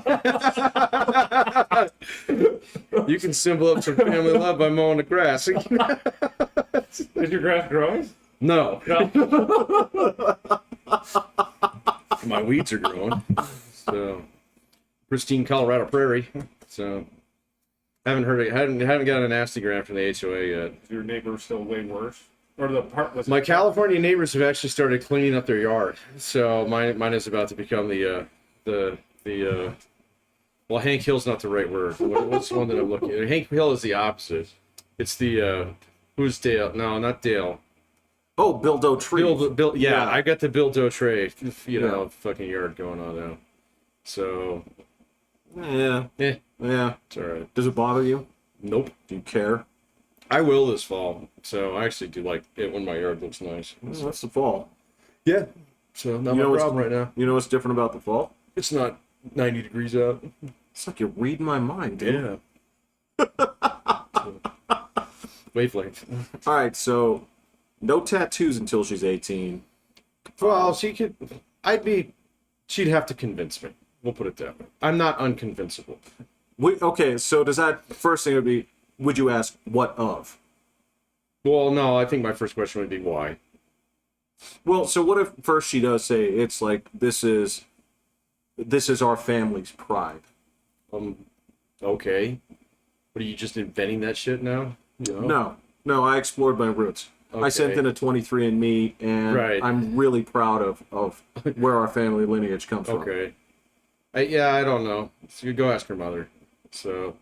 You can symbol up some family love by mowing the grass. Is your grass growing? No, No. my weeds are growing. So pristine Colorado prairie. So haven't heard it. Haven't got an Instagram from the HOA yet. Is your neighbor still way worse? Or the part was My California neighbors have actually started cleaning up their yard. So mine is about to become the well, Hank Hill's not the right word. What's the one that I'm looking at? Hank Hill is the opposite. It's the who's Dale? No, not Dale. Oh, Bill Dotree. Bill, yeah, Yeah. I got the Bill Dotre, fucking yard going on now. So, Yeah. yeah, Yeah. it's all right. Does it bother you? Nope. Do you care? I will this fall. So I actually do like it when my yard looks nice. Well, that's the fall. Yeah. So not You know my what's- problem right now. You know what's different about the fall? It's not 90 degrees out. It's like you're reading my mind, dude. Yeah. Wavelength. All right, so no tattoos until she's 18. Well, she could. She'd have to convince me. We'll put it that way. I'm not unconvincible. Okay, so does that first thing would be? Would you ask what of? Well, no, I think my first question would be why. Well, so what if first she does say it's like this is our family's pride? Okay. What are you just inventing that shit now? You know? No, I explored my roots. I sent Okay. in a 23andMe, and Right. I'm really proud of where our family lineage comes from. Okay. I don't know. So you go ask her mother. So,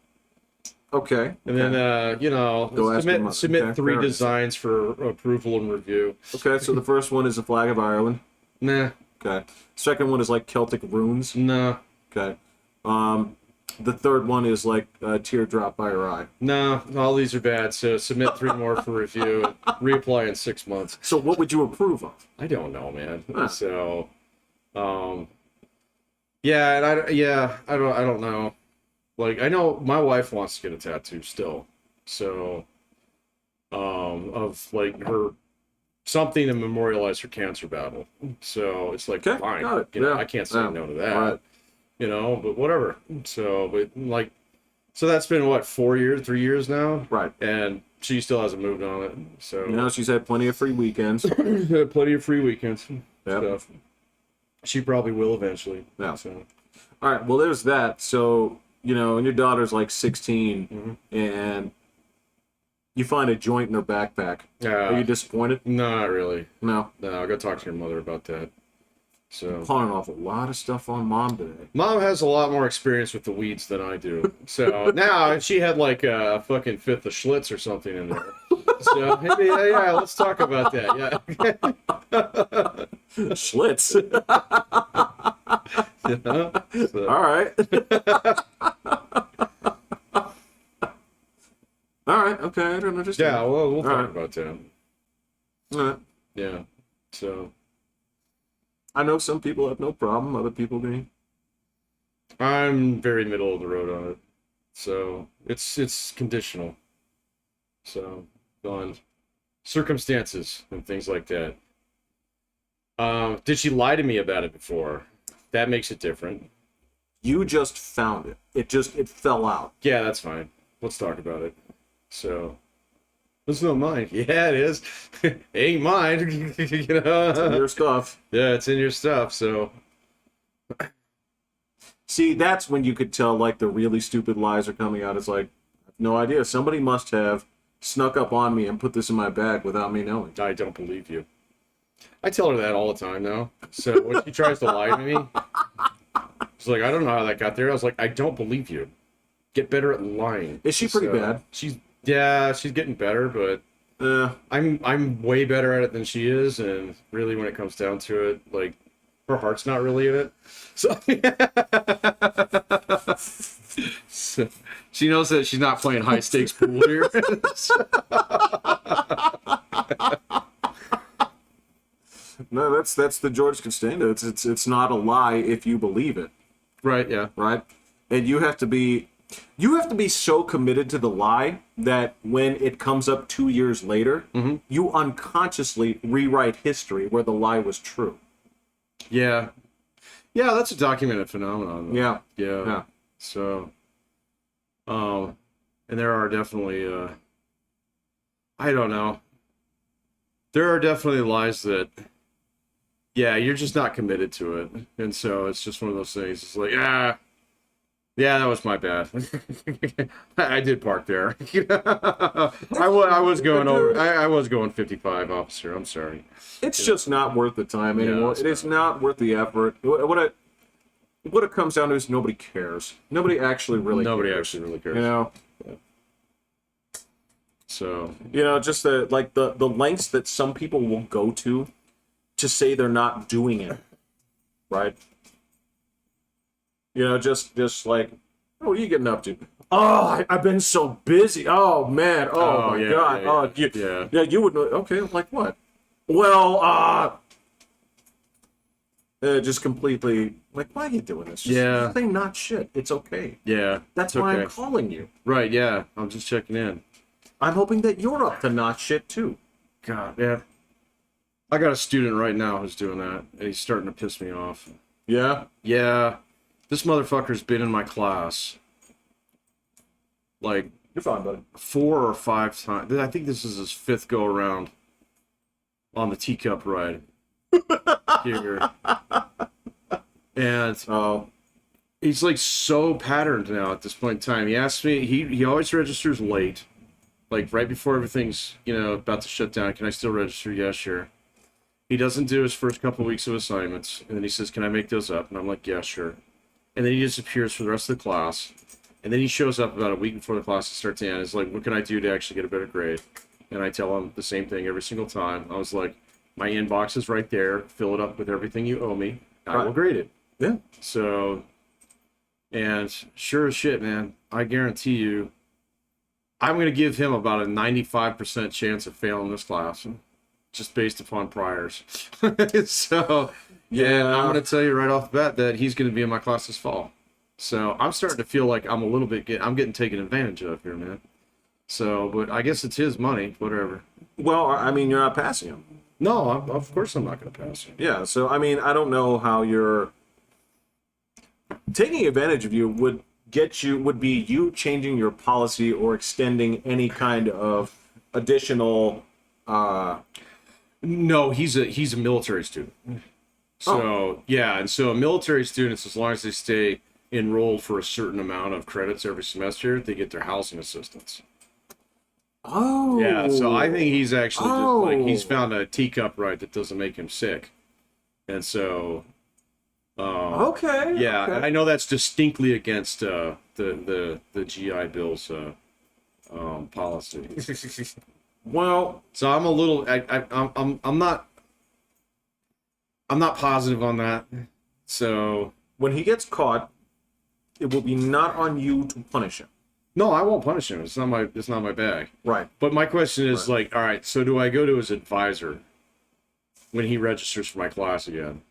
Okay. and then Go ask her mother. submit Okay, 3 fair enough. designs for approval and review. Okay, so the first one is the flag of Ireland. Nah, Okay. Second one is like Celtic runes. nah, Okay. The third one is like a teardrop by your eye. nah. All these are bad. So submit 3 more for review. And reapply in 6 months. So what would you approve of? I don't know, man. Huh. So, yeah, and I don't know. Like, I know my wife wants to get a tattoo still. So, of like her something to memorialize her cancer battle. So it's like Okay, fine. got it. You know, Yeah, I can't say yeah. no to that. All right. You know, but whatever. So, but like, so that's been what, 3 years now, Right. and she still hasn't moved on it. So You know, she's had plenty of free weekends. had plenty of free weekends Yep. stuff. She probably will eventually. Yeah. So All right. Well, there's that. So, you know, and your daughter's like 16, Mhm. and you find a joint in her backpack. Are you disappointed? no, not really. No. No, I'll go talk to your mother about that. So Pawning off a lot of stuff on Mom today. Mom has a lot more experience with the weeds than I do. So now if she had like a fucking fifth of Schlitz or something in there. So yeah, let's talk about that. Yeah. Schlitz. So, All right. All right. Okay. I don't understand. yeah, well, we'll talk right. about that. All right. Yeah. So I know some people have no problem. Other people do. I'm very middle of the road on it. So it's conditional. So on circumstances and things like that. Did she lie to me about it before? That makes it different. You just found it. It fell out. Yeah, that's fine. Let's talk about it. So, it's not mine. Yeah, it is. Ain't mine. You know? It's in your stuff. Yeah, it's in your stuff. So, See, that's when you could tell like the really stupid lies are coming out. It's like, I have no idea. Somebody must have snuck up on me and put this in my bag without me knowing. I don't believe you. I tell her that all the time now. So when she tries to lie to me, she's like, I don't know how that got there. I was like, I don't believe you. Get better at lying. Is she pretty bad? She's getting better, but Uh, I'm way better at it than she is, and really when it comes down to it, like her heart's not really in it. So, so she knows that she's not playing high stakes pool here. no, that's the George Costanza. It's not a lie if you believe it, Right, yeah. right? And you have to be so committed to the lie that when it comes up 2 years later, you unconsciously rewrite history where the lie was true. Yeah. Yeah, that's a documented phenomenon. Though. Yeah. Yeah. So, and there are definitely, I don't know. There are definitely lies that, yeah, you're just not committed to it. And so it's just one of those things. It's like, yeah, that was my bad. I did park there. I was going over, I was going 55, officer. I'm sorry. It's just not worth the time anymore. it's It is not worth the effort. What it comes down to is nobody cares. Nobody actually really Nobody cares. actually really cares. You know? So, Just the lengths that some people will go to say they're not doing it. Right? Just like, oh, what are you getting up to? Oh, I've been so busy. Oh, man. Oh, my yeah, God. yeah. You would know. Okay, like what? Well, just completely, like, why are you doing this? Just say not shit. It's okay. yeah. That's it's why okay. I'm calling you. Right, yeah. I'm just checking in. I'm hoping that you're up to not shit, too. God, yeah. I got a student right now who's doing that, and he's starting to piss me off. Yeah? Yeah. This motherfucker's been in my class like You're fine, buddy. 4 or 5 times. I think this is his 5th go around on the teacup ride here. And he's like so patterned now at this point in time. He asks me, he always registers late. Like right before everything's, about to shut down. Can I still register? Yeah, sure. He doesn't do his first couple weeks of assignments. And then he says, can I make those up? And I'm like, yeah, sure. And then he disappears for the rest of the class. And then he shows up about a week before the class starts to end. He's like, what can I do to actually get a better grade? And I tell him the same thing every single time. I was like, my inbox is right there. Fill it up with everything you owe me. I will grade it. Yeah. So, and sure as shit, man, I guarantee you, I'm going to give him about a 95% chance of failing this class, just based upon priors. So, yeah, I'm going to tell you right off the bat that he's going to be in my class this fall. So I'm starting to feel like I'm getting taken advantage of here, man. So, but I guess it's his money, whatever. Well, I mean, you're not passing him. No, of course I'm not going to pass him. Yeah, so, I mean, I don't know how you're... Taking advantage of you would be you changing your policy or extending any kind of additional... No, he's a military student. So, yeah, and so military students, as long as they stay enrolled for a certain amount of credits every semester, they get their housing assistance. Oh. Yeah, so I think he's actually just, he's found a teacup ride that doesn't make him sick. And so Okay. Yeah, okay. and I know that's distinctly against the GI Bill's policy. Well, So I'm a little I'm not positive on that. So when he gets caught, it will be not on you to punish him. no, I won't punish him. It's not my bag. Right. But my question is Right. like, all right, so do I go to his advisor when he registers for my class again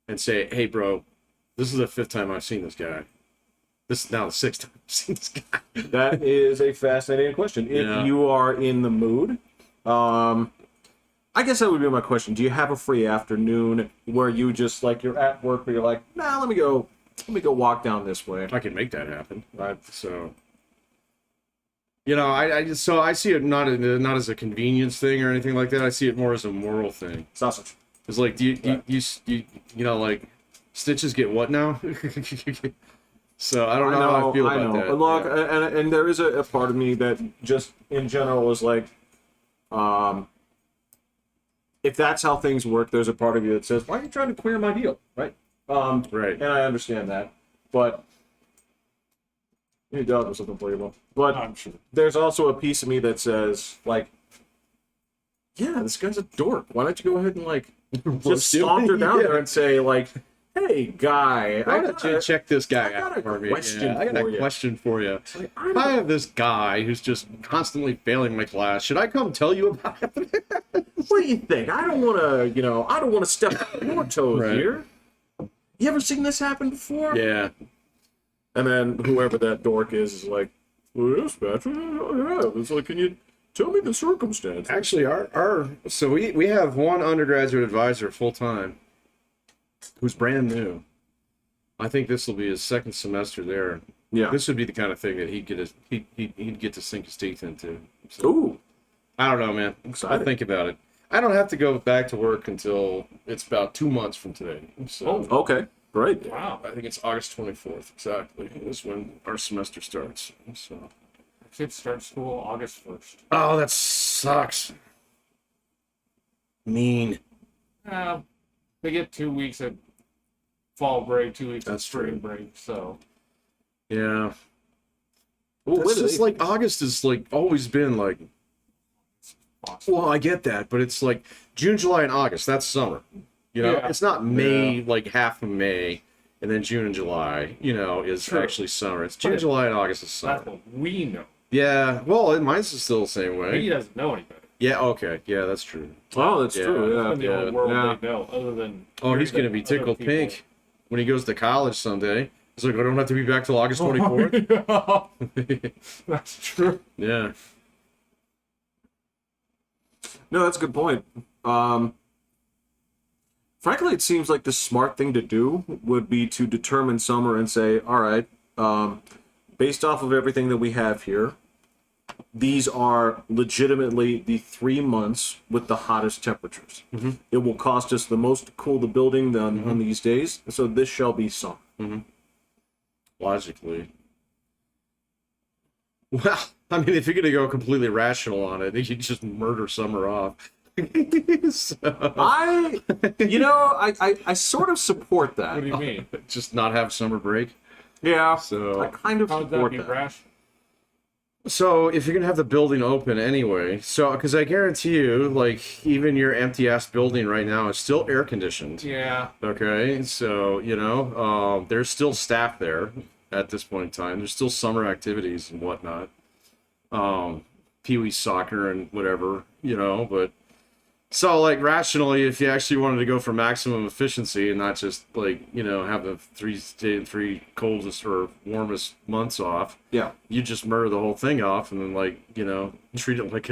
and say, hey bro, this is the 5th time I've seen this guy. This is now the 6th time I've seen this guy. That is a fascinating question. If Yeah. you are in the mood, I guess that would be my question. Do you have a free afternoon where you just like you're at work, but you're like, nah, let me go walk down this way. I can make that happen. Right. So, you know, I see it not as a convenience thing or anything like that. I see it more as a moral thing. Sausage. It's like, do you know, like, stitches get what now? So I don't know how I feel about that. Look, Yeah. and there is a part of me that just in general is like, if that's how things work, there's a part of you that says, why are you trying to clear my deal, right? Right. And I understand that, but you dog was something for you, Will. But I'm sure. there's also a piece of me that says, like, yeah, this guy's a dork. Why don't you go ahead and like just saunter down there and say, like, hey, guy, Why don't you check this guy got out a for me? question Yeah, I got for a you. question for you. like, I have this guy who's just constantly failing my class. Should I come tell you about it? what do you think? I don't want to step on your toes Right. here. You ever seen this happen before? Yeah. And then whoever that dork is like, well, yes, Patrick, yeah. It's like, can you tell me the circumstance? Actually, so we have one undergraduate advisor full time who's brand new. I think this will be his 2nd semester there. Yeah. This would be the kind of thing that he'd get to sink his teeth into. So, Ooh. I don't know, man. Exciting. I think about it. I don't have to go back to work until it's about 2 months from today. So Okay. Great. Wow. I think it's August 24th exactly is when our semester starts. So. Kids start school August 1st. Oh, that sucks. Mean. They get 2 weeks of fall break, 2 weeks of That's spring true. break, so Yeah. Well, It's just like August has like always been like. awesome. Well, I get that, but it's like June, July, and August. That's summer. You know, Yeah. it's not May, like half of May, and then June and July. You know, is True. actually summer. It's June, But July, and August is That's summer. what we know. Yeah. Well, mine's still the same He way. doesn't know any better. Yeah. Okay. Yeah, that's true. Oh, that's Yeah. true. That's the only world yeah. they know, other than Oh, he's hearing gonna be that other tickled people- pink when he goes to college someday. He's like, I don't have to be back till August 24th. That's true. Yeah. No, that's a good point. Frankly, it seems like the smart thing to do would be to determine summer and say, all right, based off of everything that we have here, these are legitimately the 3 months with the hottest temperatures. Mm-hmm. It will cost us the most to cool the building on these days, so this shall be summer. Logically. Well, I mean, if you're gonna go completely rational on it, you just murder summer off. So, I sort of support that. What do you mean? just not have summer break. Yeah, So- I kind of How would that support be that. rational? So if you're gonna have the building open anyway, so because I guarantee you, like even your empty ass building right now is still air conditioned. Yeah. Okay, so you know, there's still staff there at this point in time. There's still summer activities and whatnot, pee-wee soccer and whatever, you know. But so like rationally, if you actually wanted to go for maximum efficiency and not just like you know have the three coldest or warmest months off, Yeah. you just murder the whole thing off and then like you know treat it like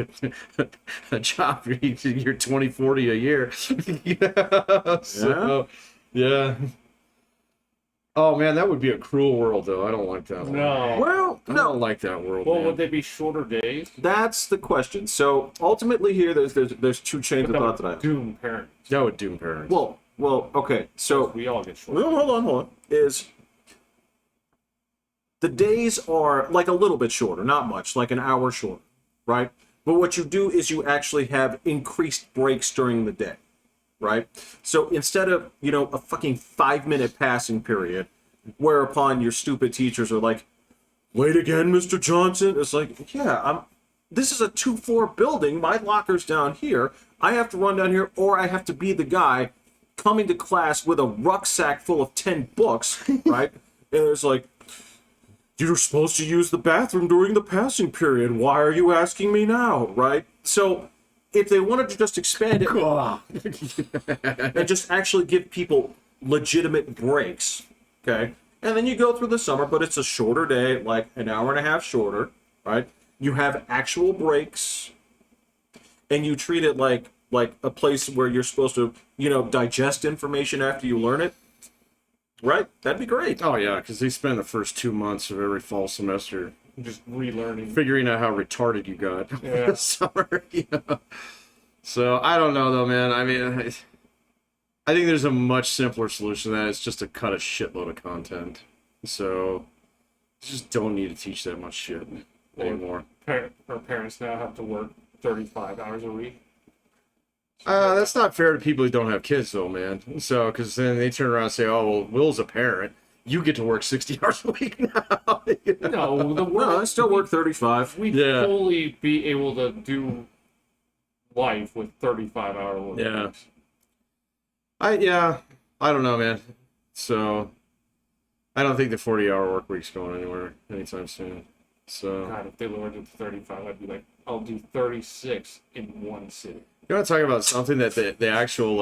a job. You're 2040 a year. So, yeah. Oh man, that would be a cruel world though. I don't like that one. No. Well, I no, don't like that world. Well, man. would they be shorter days? that's the question. So ultimately, here there's two chains of That thought that I would have. doom parents. That would doom parents. Well, okay. So We all get shorter. well, hold on. Is the days are like a little bit shorter, not much, like an hour shorter, right? But what you do is you actually have increased breaks during the day. right? So instead of, a fucking 5-minute passing period, whereupon your stupid teachers are like, "Wait again, Mr. Johnson." It's like, yeah, this is a 2-floor building. My locker's down here. I have to run down here, or I have to be the guy coming to class with a rucksack full of 10 books, right? And it's like, "You're supposed to use the bathroom during the passing period. Why are you asking me now?" Right? So if they wanted to just expand it and just actually give people legitimate breaks, okay? And then you go through the summer, but it's a shorter day, like an hour and a half shorter, right? You have actual breaks, and you treat it like a place where you're supposed to, digest information after you learn it, right? That'd be great. Oh yeah, because they spend the first 2 months of every fall semester Just relearning. figuring out how retarded you got Yeah. this summer. So I don't know though, man. I mean, I think there's a much simpler solution to that. It's just to cut a shitload of content. So you just don't need to teach that much shit anymore. Our parents now have to work 35 hours a week. That's not fair to people who don't have kids, though, man. So, because then they turn around and say, "Oh, well, Will's a parent. You get to work 60 hours a week now." No, No, I still work 35. We'd Yeah. fully be able to do life with 35-hour work Yeah. weeks. I don't know, man. So, I don't think the 40-hour work week's going anywhere anytime soon. So, God, if they lowered it to 35, I'd be like, I'll do 36 in one sitting. you want to talk about something that the actual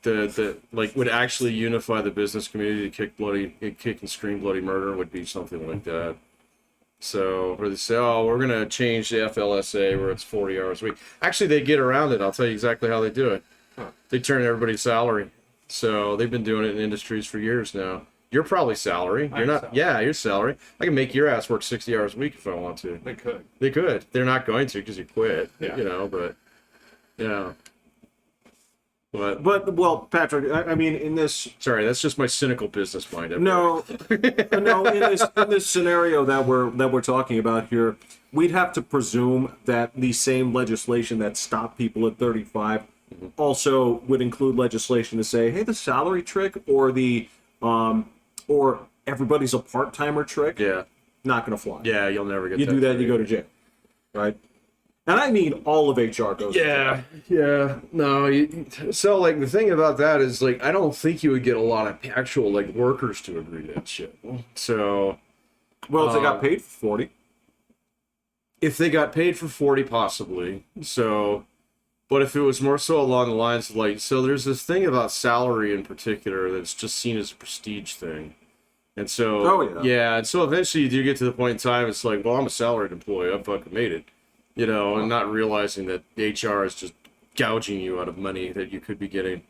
the would actually unify the business community to kick and scream bloody murder would be something like that. So where they say, "Oh, we're gonna change the FLSA where it's 40 hours a week." Actually, they get around it. I'll tell you exactly how they do it. Huh. They turn everybody's salary. So they've been doing it in industries for years now. You're probably salary. You're I'm not. salary. Yeah, you're salary. I can make your ass work 60 hours a week if I want to. They could. They could. They're not going to because you quit. Yeah. But yeah. But Well, Patrick, I mean, in this sorry, that's just my cynical business mind. No, in this scenario that we're talking about here, we'd have to presume that the same legislation that stopped people at 35 also would include legislation to say, "Hey, the salary trick or the or everybody's a part-timer trick, Yeah. not gonna fly. Yeah, you'll never get You that do that, free. you go to jail, right?" And I mean, all of HR goes. to jail. Yeah. No, so like the thing about that is like I don't think you would get a lot of actual like workers to agree to that shit. So Well, if they got paid for 40. if they got paid for 40, possibly. So, but if it was more so along the lines of like, so there's this thing about salary in particular that's just seen as a prestige thing. And so, Oh, yeah. and so eventually you do get to the point in time, it's like, well, I'm a salaried employee, I fucking made it. And not realizing that HR is just gouging you out of money that you could be getting,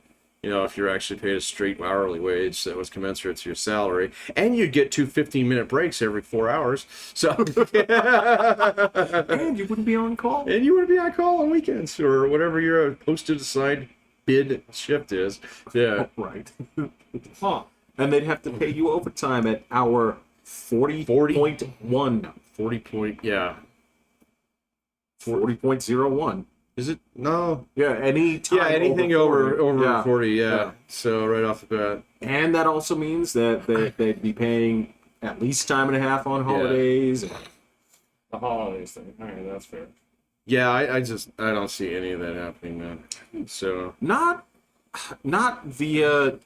if you're actually paid a straight hourly wage that was commensurate to your salary. And you'd get 2 15-minute breaks every 4 hours. So, And you wouldn't be on call. and you would be on call on weekends or whatever your posted aside bid shift is. Yeah. Right. Huh. And they'd have to pay you overtime at hour 40.1. 40 point, yeah. 40.01. Is it? No. Yeah, any time Yeah, anything over 40. Yeah. 40, yeah. Yeah. So right off the bat. And that also means that they'd be paying at least time and a half on holidays. The holidays thing. All right, that's fair. Yeah, I don't see any of that happening, man. So Not via, let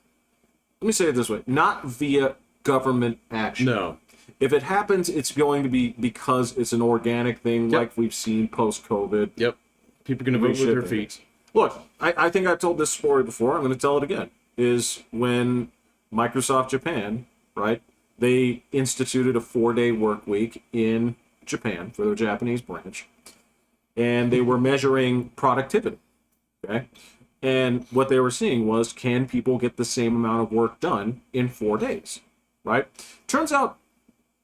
me say it this way, not via government action. no. If it happens, it's going to be because it's an organic thing, Yep. like we've seen post-COVID. Yep. People are gonna vote with their feet. Look, I think I've told this story before. I'm going to tell it again. Is when Microsoft Japan, right? They instituted a 4-day work week in Japan for their Japanese branch, and they were measuring productivity. Okay, and what they were seeing was, can people get the same amount of work done in 4 days? Right? Turns out,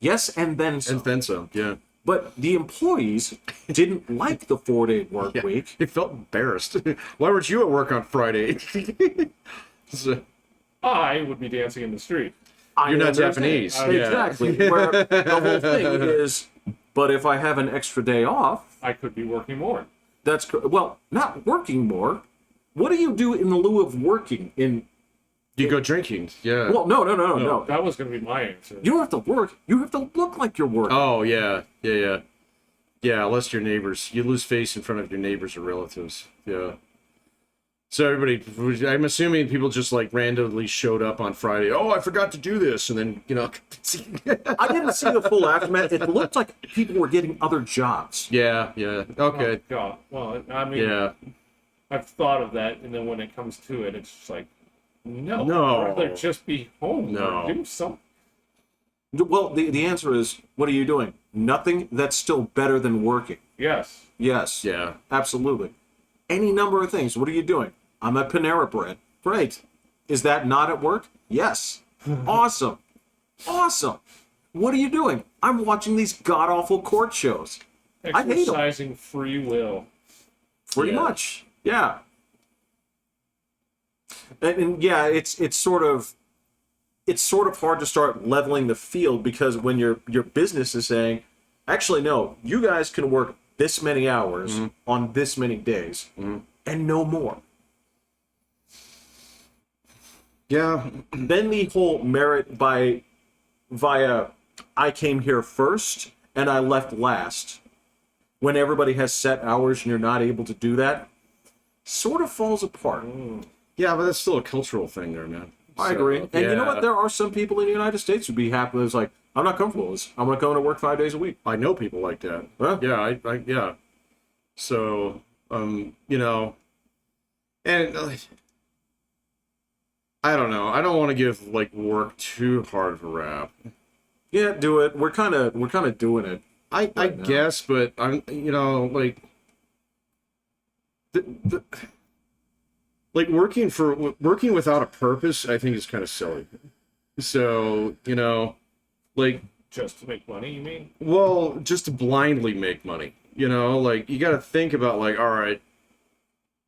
yes, and then some. And then some, yeah. But the employees didn't like the 4-day work Yeah. week. They felt embarrassed. Why weren't you at work on Friday? So, I would be dancing in the street. you're not understand. Japanese. Yeah. Exactly. Where the whole thing is, but if I have an extra day off, I could be working more. well, not working more, what do you do in lieu of working? You go drinking, yeah. Well, no. That was going to be my answer. You don't have to work. You have to look like you're working. Oh, yeah. Yeah, unless your neighbors, you lose face in front of your neighbors or relatives. Yeah. So everybody, I'm assuming people just like randomly showed up on Friday. Oh, I forgot to do this, and then I didn't see the full aftermath. It looked like people were getting other jobs. Yeah. Okay. Oh, God. Well, I mean, Yeah. I've thought of that, and then when it comes to it, it's just like, no. No. I'd rather just be home No. or do something. Well, the answer is, what are you doing? Nothing. That's still better than working. Yes. Yes. Yeah. Absolutely. Any number of things. What are you doing? I'm at Panera Bread. Great. Is that not at work? Yes. Awesome. Awesome. What are you doing? I'm watching these god-awful court shows. I hate them. Exercising free will. Pretty much. Yeah. And yeah, it's sort of hard to start leveling the field, because when your business is saying, actually no, you guys can work this many hours on this many days and no more. Yeah. Then the whole merit via I came here first and I left last, when everybody has set hours and you're not able to do that, sort of falls apart. Yeah, but that's still a cultural thing there, man. I agree. And you know what? There are some people in the United States who'd be happy. It's like, I'm not comfortable with this. I'm going to go into work 5 days a week. I know people like that. Huh? Yeah, yeah. So, you know, and I don't know. I don't want to give like work too hard of a rap. Yeah, do it. We're kind of doing it. I guess, but I'm, you know, like like working without a purpose, I think is kind of silly. So, you know, like Just to make money, you mean? well, just to blindly make money, you know, like you got to think about like, all right,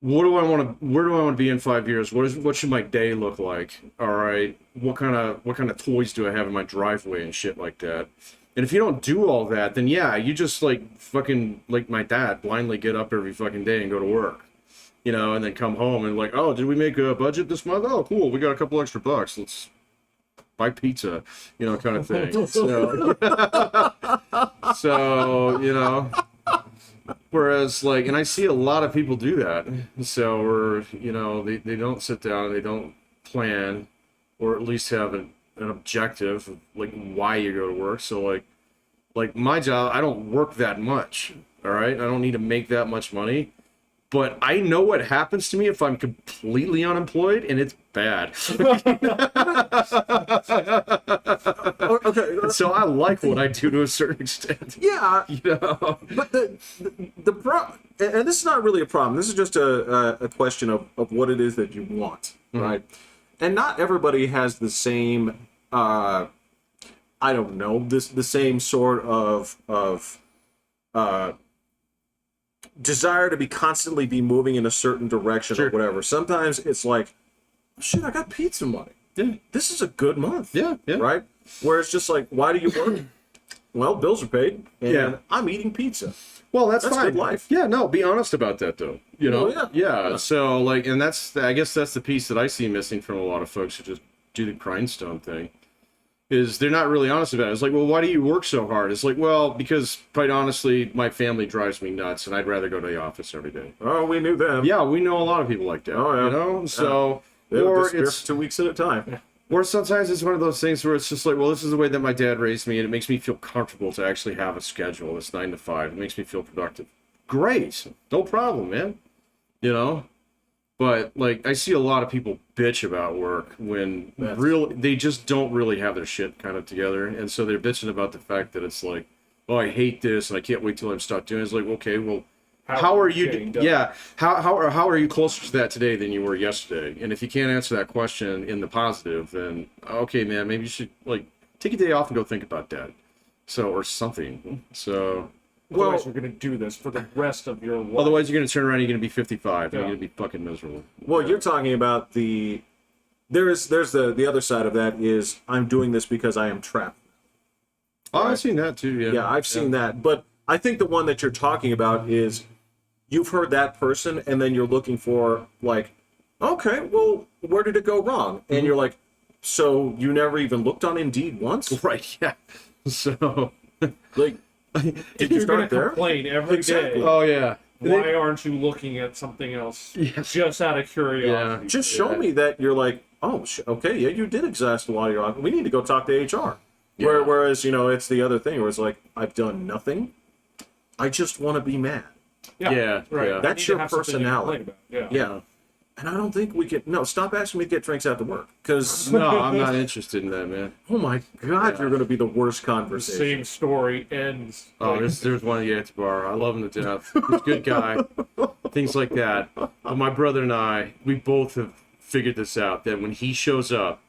where do I want to be in 5 years? What should my day look like? All right, what kind of toys do I have in my driveway and shit like that? And if you don't do all that, then yeah, you just like fucking like my dad, blindly get up every fucking day and go to work, you know, and then come home and like, oh, did we make a budget this month? Oh, cool, we got a couple extra bucks. Let's buy pizza, you know, kind of thing. So you know. Whereas, like, and I see a lot of people do that. So, or, you know, they don't sit down, they don't plan, or at least have an objective of, like, why you go to work. So, like my job, I don't work that much, all right? I don't need to make that much money. But I know what happens to me if I'm completely unemployed, and it's bad. Okay. So I like what I do to a certain extent. Yeah. You know? But the problem, and this is not really a problem. This is just a question of what it is that you want, right? And not everybody has the same, I don't know, the same sort of desire to constantly be moving in a certain direction or whatever. Sometimes it's like, shit, I got pizza money. Yeah. This is a good month. Yeah. Right? Where it's just like, why do you work? Well, bills are paid, and I'm eating pizza. Well, that's fine. Good life. Yeah, no, be honest about that though. You know, Well, yeah. So like, and I guess that's the piece that I see missing from a lot of folks who just do the grindstone thing, is they're not really honest about it. It's like, well, why do you work so hard? It's like, well, because quite honestly, my family drives me nuts, and I'd rather go to the office every day. Oh, we knew them. Yeah, we know a lot of people like that. Oh, yeah. You know, so They would or disappear it's for 2 weeks at a time. or sometimes it's one of those things where it's just like, well, this is the way that my dad raised me, and it makes me feel comfortable to actually have a schedule. It's 9 to 5. It makes me feel productive. Great, no problem, man. You know, but like I see a lot of people bitch about work when they just don't really have their shit kind of together, and so they're bitching about the fact that it's like, oh, I hate this, and I can't wait till I'm stuck doing it. It's like, okay, well, how are you? Yeah, how are you closer to that today than you were yesterday? And if you can't answer that question in the positive, then okay, man, maybe you should like take a day off and go think about that. So or something. So. Otherwise, you're going to do this for the rest of your life. Otherwise, you're going to turn around. You're going to be 55, and Yeah. you're going to be fucking miserable. Well, you're talking about there's the other side of that is I'm doing this because I am trapped. Oh, I've seen that too. Yeah. Yeah, I've seen that. But I think the one that you're talking about is you've heard that person, and then you're looking for like Okay, well, where did it go wrong? And you're like, so you never even looked on Indeed once? Right, yeah. So, Like, If did you you're going start to there? complain every day, Exactly. oh, yeah. why aren't you looking at something else Yes. just out of curiosity? Just show me that you're like, oh, okay, yeah, you did exhaust a lot of your life. We need to go talk to HR. Yeah. Whereas, it's the other thing where it's like, I've done nothing. I just want to be mad. Yeah, right. yeah. I That's need to your have something to personality. complain about. Yeah. And I don't think we can. No, stop asking me to get drinks after work. Because, No, I'm not interested in that, man. oh my God, you're going to be the worst The conversation. same story ends. Oh, like, there's one at the bar. I love him to death. He's a good guy. Things like that. But my brother and I, we both have figured this out, that when he shows up,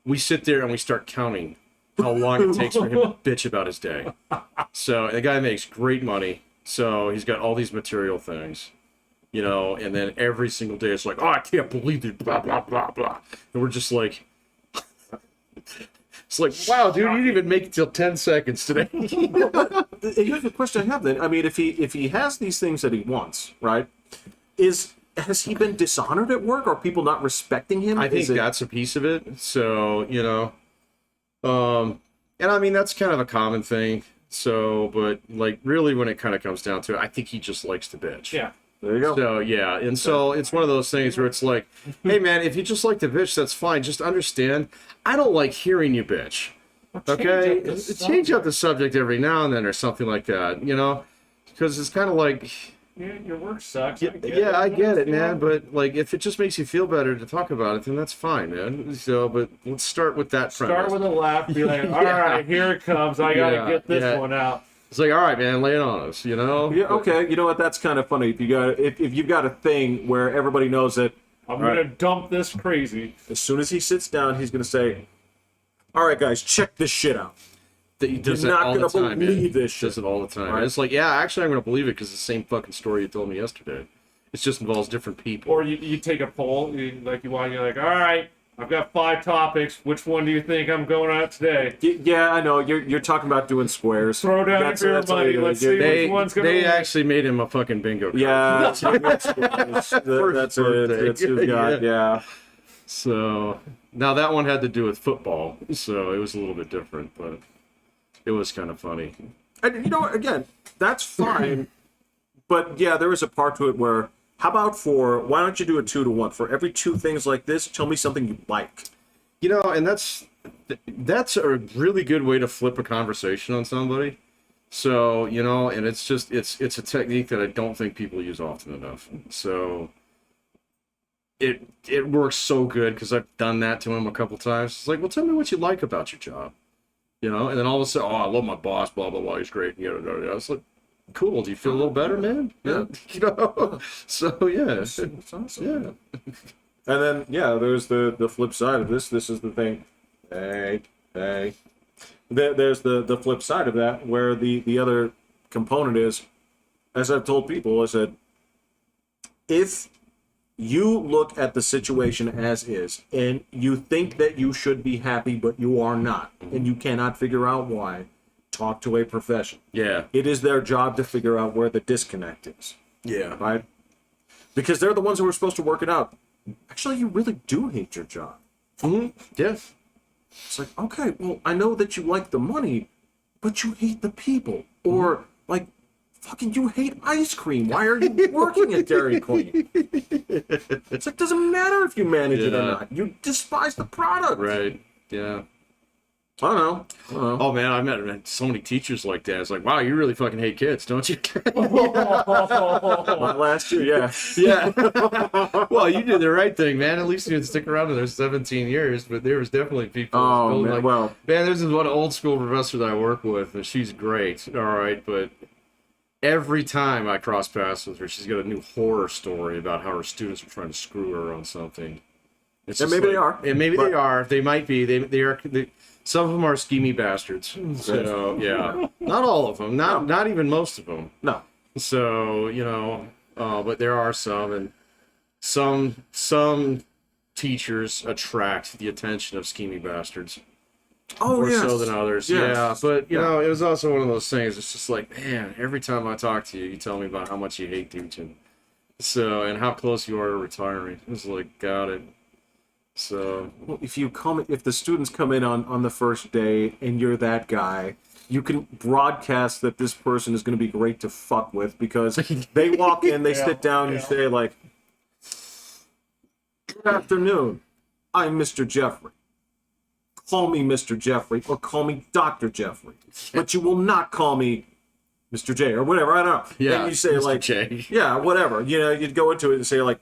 we sit there and we start counting how long it takes for him to bitch about his day. So the guy makes great money. So he's got all these material things, and then every single day it's like, oh, I can't believe it, blah, blah, blah, blah. And we're just like, it's like, wow, dude, you didn't even make it till 10 seconds today. Here's the question I have then. I mean, if he has these things that he wants, right? Has he been dishonored at work? Are people not respecting him? I think that's a piece of it. So, and I mean, that's kind of a common thing. So, but like really when it kind of comes down to it, I think he just likes to bitch. yeah. There you go. So, yeah. And so it's one of those things where it's like, hey man, if you just like to bitch, that's fine. Just understand, I don't like hearing you bitch. Okay? Change up the subject every now and then or something like that, because it's kind of like, Yeah, your work sucks. yeah, I get it, man. But like, if it just makes you feel better to talk about it, then that's fine, man. So, but let's start with that premise. Start with a laugh. Be like, all right, here it comes. I gotta get this one out. It's like, all right, man, lay it on us, Yeah, okay. You know what? That's kind of funny. If you've got a thing where everybody knows that, I'm gonna dump this crazy. as soon as he sits down, he's gonna say, "All right, guys, check this shit out." That he does You're it not all the gonna time. believe man. this shit. Does it all the time. Right. And it's like, yeah, actually, I'm gonna believe it because it's the same fucking story you told me yesterday. It just involves different people. Or you take a poll, you're like, all right, I've got 5 topics. Which one do you think I'm going at today? Yeah, I know. You're talking about doing squares. Throw down That's your what money. you're Let's gonna see do. which one's gonna They win. actually made him a fucking bingo card. Yeah, that's it. That's who's got. Yeah. So now that one had to do with football, so it was a little bit different, but it was kind of funny. And you know what? Again, that's fine. But yeah, there is a part to it where, how about why don't you do a 2-to-1? For every 2 things like this, tell me something you like. And that's a really good way to flip a conversation on somebody. So, and it's just it's a technique that I don't think people use often enough. So it works so good because I've done that to him a couple times. It's like, well, tell me what you like about your job. And then all of a sudden, oh, I love my boss, blah blah blah, he's great. It's like, cool. Do you feel a little better, man? Yeah. So yeah. That's awesome. Yeah. And then there's the flip side of this. This is the thing. Hey. There's the flip side of that, where the other component is, as I've told people, I said, if you look at the situation as is, and you think that you should be happy, but you are not, and you cannot figure out why, talk to a professional. Yeah. It is their job to figure out where the disconnect is. Yeah. Right? Because they're the ones who are supposed to work it out. Actually, you really do hate your job. Mm-hmm. Yes. It's like, okay, well, I know that you like the money, but you hate the people. Or, like, fucking you hate ice cream. Why are you working at Dairy Queen? It's like, doesn't matter if you manage it or not. You despise the product. Right. Yeah. I don't know. Oh man, I met so many teachers like that. It's like, wow, you really fucking hate kids, don't you? Not last year, yeah. Yeah. Well, you did the right thing, man. At least you didn't stick around there 17 years. But there was definitely people. Oh man, like, well, man, there's this one old school professor that I work with, and she's great. All right, but every time I cross paths with her, she's got a new horror story about how her students are trying to screw her on something. It's and just maybe like, they are. and maybe but- they are. They might be. They are. Some of them are schemy bastards. So yeah, not all of them. Not even most of them. No. So but there are some, and some teachers attract the attention of schemy bastards. Oh, More yes. so than others. Yes. Yeah, but you know, it was also one of those things. It's just like, man, every time I talk to you, you tell me about how much you hate teaching. So, and how close you are to retiring. It's like, got it. So, Well, if the students come in on the first day and you're that guy, you can broadcast that this person is going to be great to fuck with because they walk in, they sit down, you say like, "Good afternoon, I'm Mr. Jeffrey. Call me Mr. Jeffrey or call me Dr. Jeffrey, but you will not call me Mr. J or whatever. I don't know." yeah. And you say Mr. like, J. yeah, whatever. You know, you'd go into it and say like,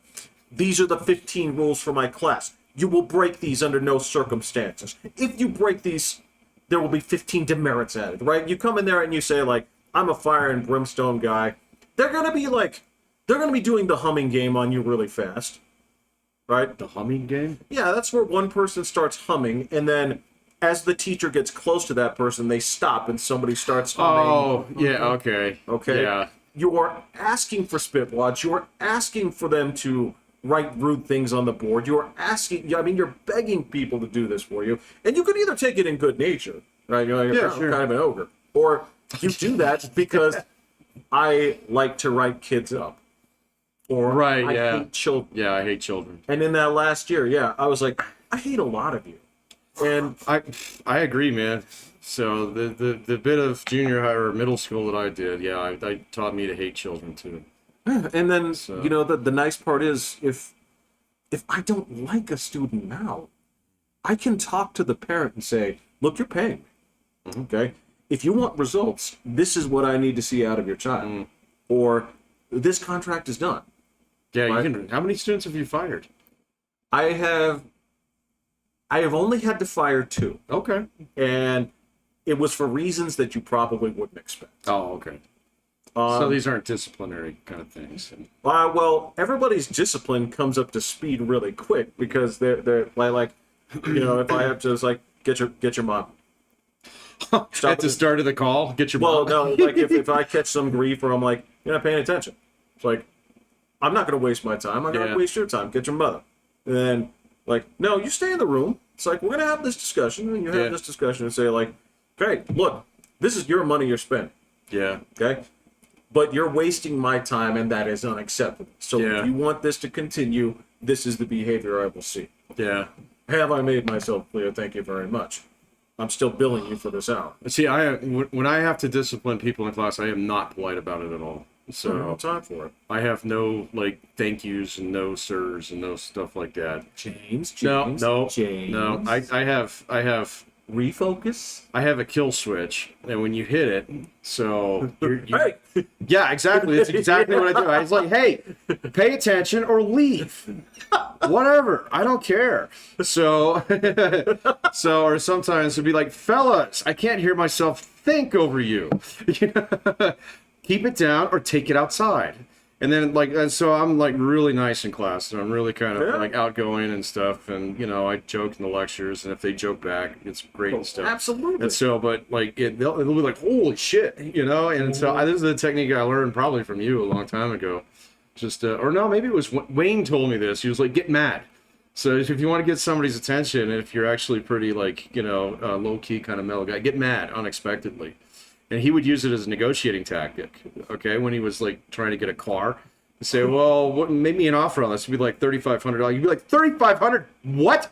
"These are the 15 rules for my class. You will break these under no circumstances. If you break these, there will be 15 demerits added," right? You come in there and you say like, "I'm a fire and brimstone guy." They're gonna be doing the humming game on you really fast, right? The humming game? Yeah, that's where one person starts humming, and then as the teacher gets close to that person, they stop and somebody starts humming. Oh, yeah, okay. Okay. Yeah. You are asking for spitwads. You are asking for them to write rude things on the board. You are asking. I mean, you're begging people to do this for you, and you could either take it in good nature, right? You're like, Yeah, "I'm sure. kind of an ogre," or you do that because I like to write kids up, or Right, I yeah. hate children. Yeah, I hate children. And in that last year, yeah, I was like, I hate a lot of you, and I agree, man. So the bit of junior high or middle school that I did, yeah, I taught me to hate children too. and then So- you know the nice part is if I don't like a student now, I can talk to the parent and say, "Look, you're paying me. Okay? If you want results, this is what I need to see out of your child, or this contract is done." Yeah, Right. you can. How many students have you fired? I have only had to fire 2, Okay. and it was for reasons that you probably wouldn't expect. Oh, okay. So these aren't disciplinary kind of things. Well, everybody's discipline comes up to speed really quick because they're like, you know, if I have to, it's like get your mom. At the start of the call, get your Well, mom. no, like if I catch some grief or I'm like, you're not paying attention, it's like, I'm not going to waste my time. I'm going Yeah. to waste your time. Get your mother. And then, like, no, you stay in the room. It's like, we're going to have this discussion. And you have Yeah. this discussion and say, like, okay, look, this is your money you're spending. Yeah. Okay? But you're wasting my time, and that is unacceptable. So Yeah. if you want this to continue, this is the behavior I will see. Yeah. Have I made myself clear? Thank you very much. I'm still billing you for this hour. See, when I have to discipline people in class, I am not polite about it at all. So no So time for it. I have no like thank yous and no sirs and no stuff like that. James, No, no, James. no. I have Refocus. a kill switch, and when you hit it, so Hey! yeah, exactly. That's exactly what I do. I was like, hey, pay attention or leave. Whatever. I don't care. So, or sometimes it'd be like, fellas, I can't hear myself think over you. Keep it down or take it outside. And then so I'm like really nice in class, and I'm really kind of Yeah. like outgoing and stuff, and I joke in the lectures, and if they joke back, it's great and stuff. Absolutely. And so, but like they'll be like, "Holy shit," and so this is a technique I learned probably from you a long time ago. Just or no, maybe it was Wayne told me this. He was like, "Get mad." So if you want to get somebody's attention, if you're actually pretty like low key kind of mellow guy, get mad unexpectedly. And he would use it as a negotiating tactic. Okay, when he was like trying to get a car. Say, well, what, make me an offer on this. It'd be like $3,500. You'd be like, $3,500? What?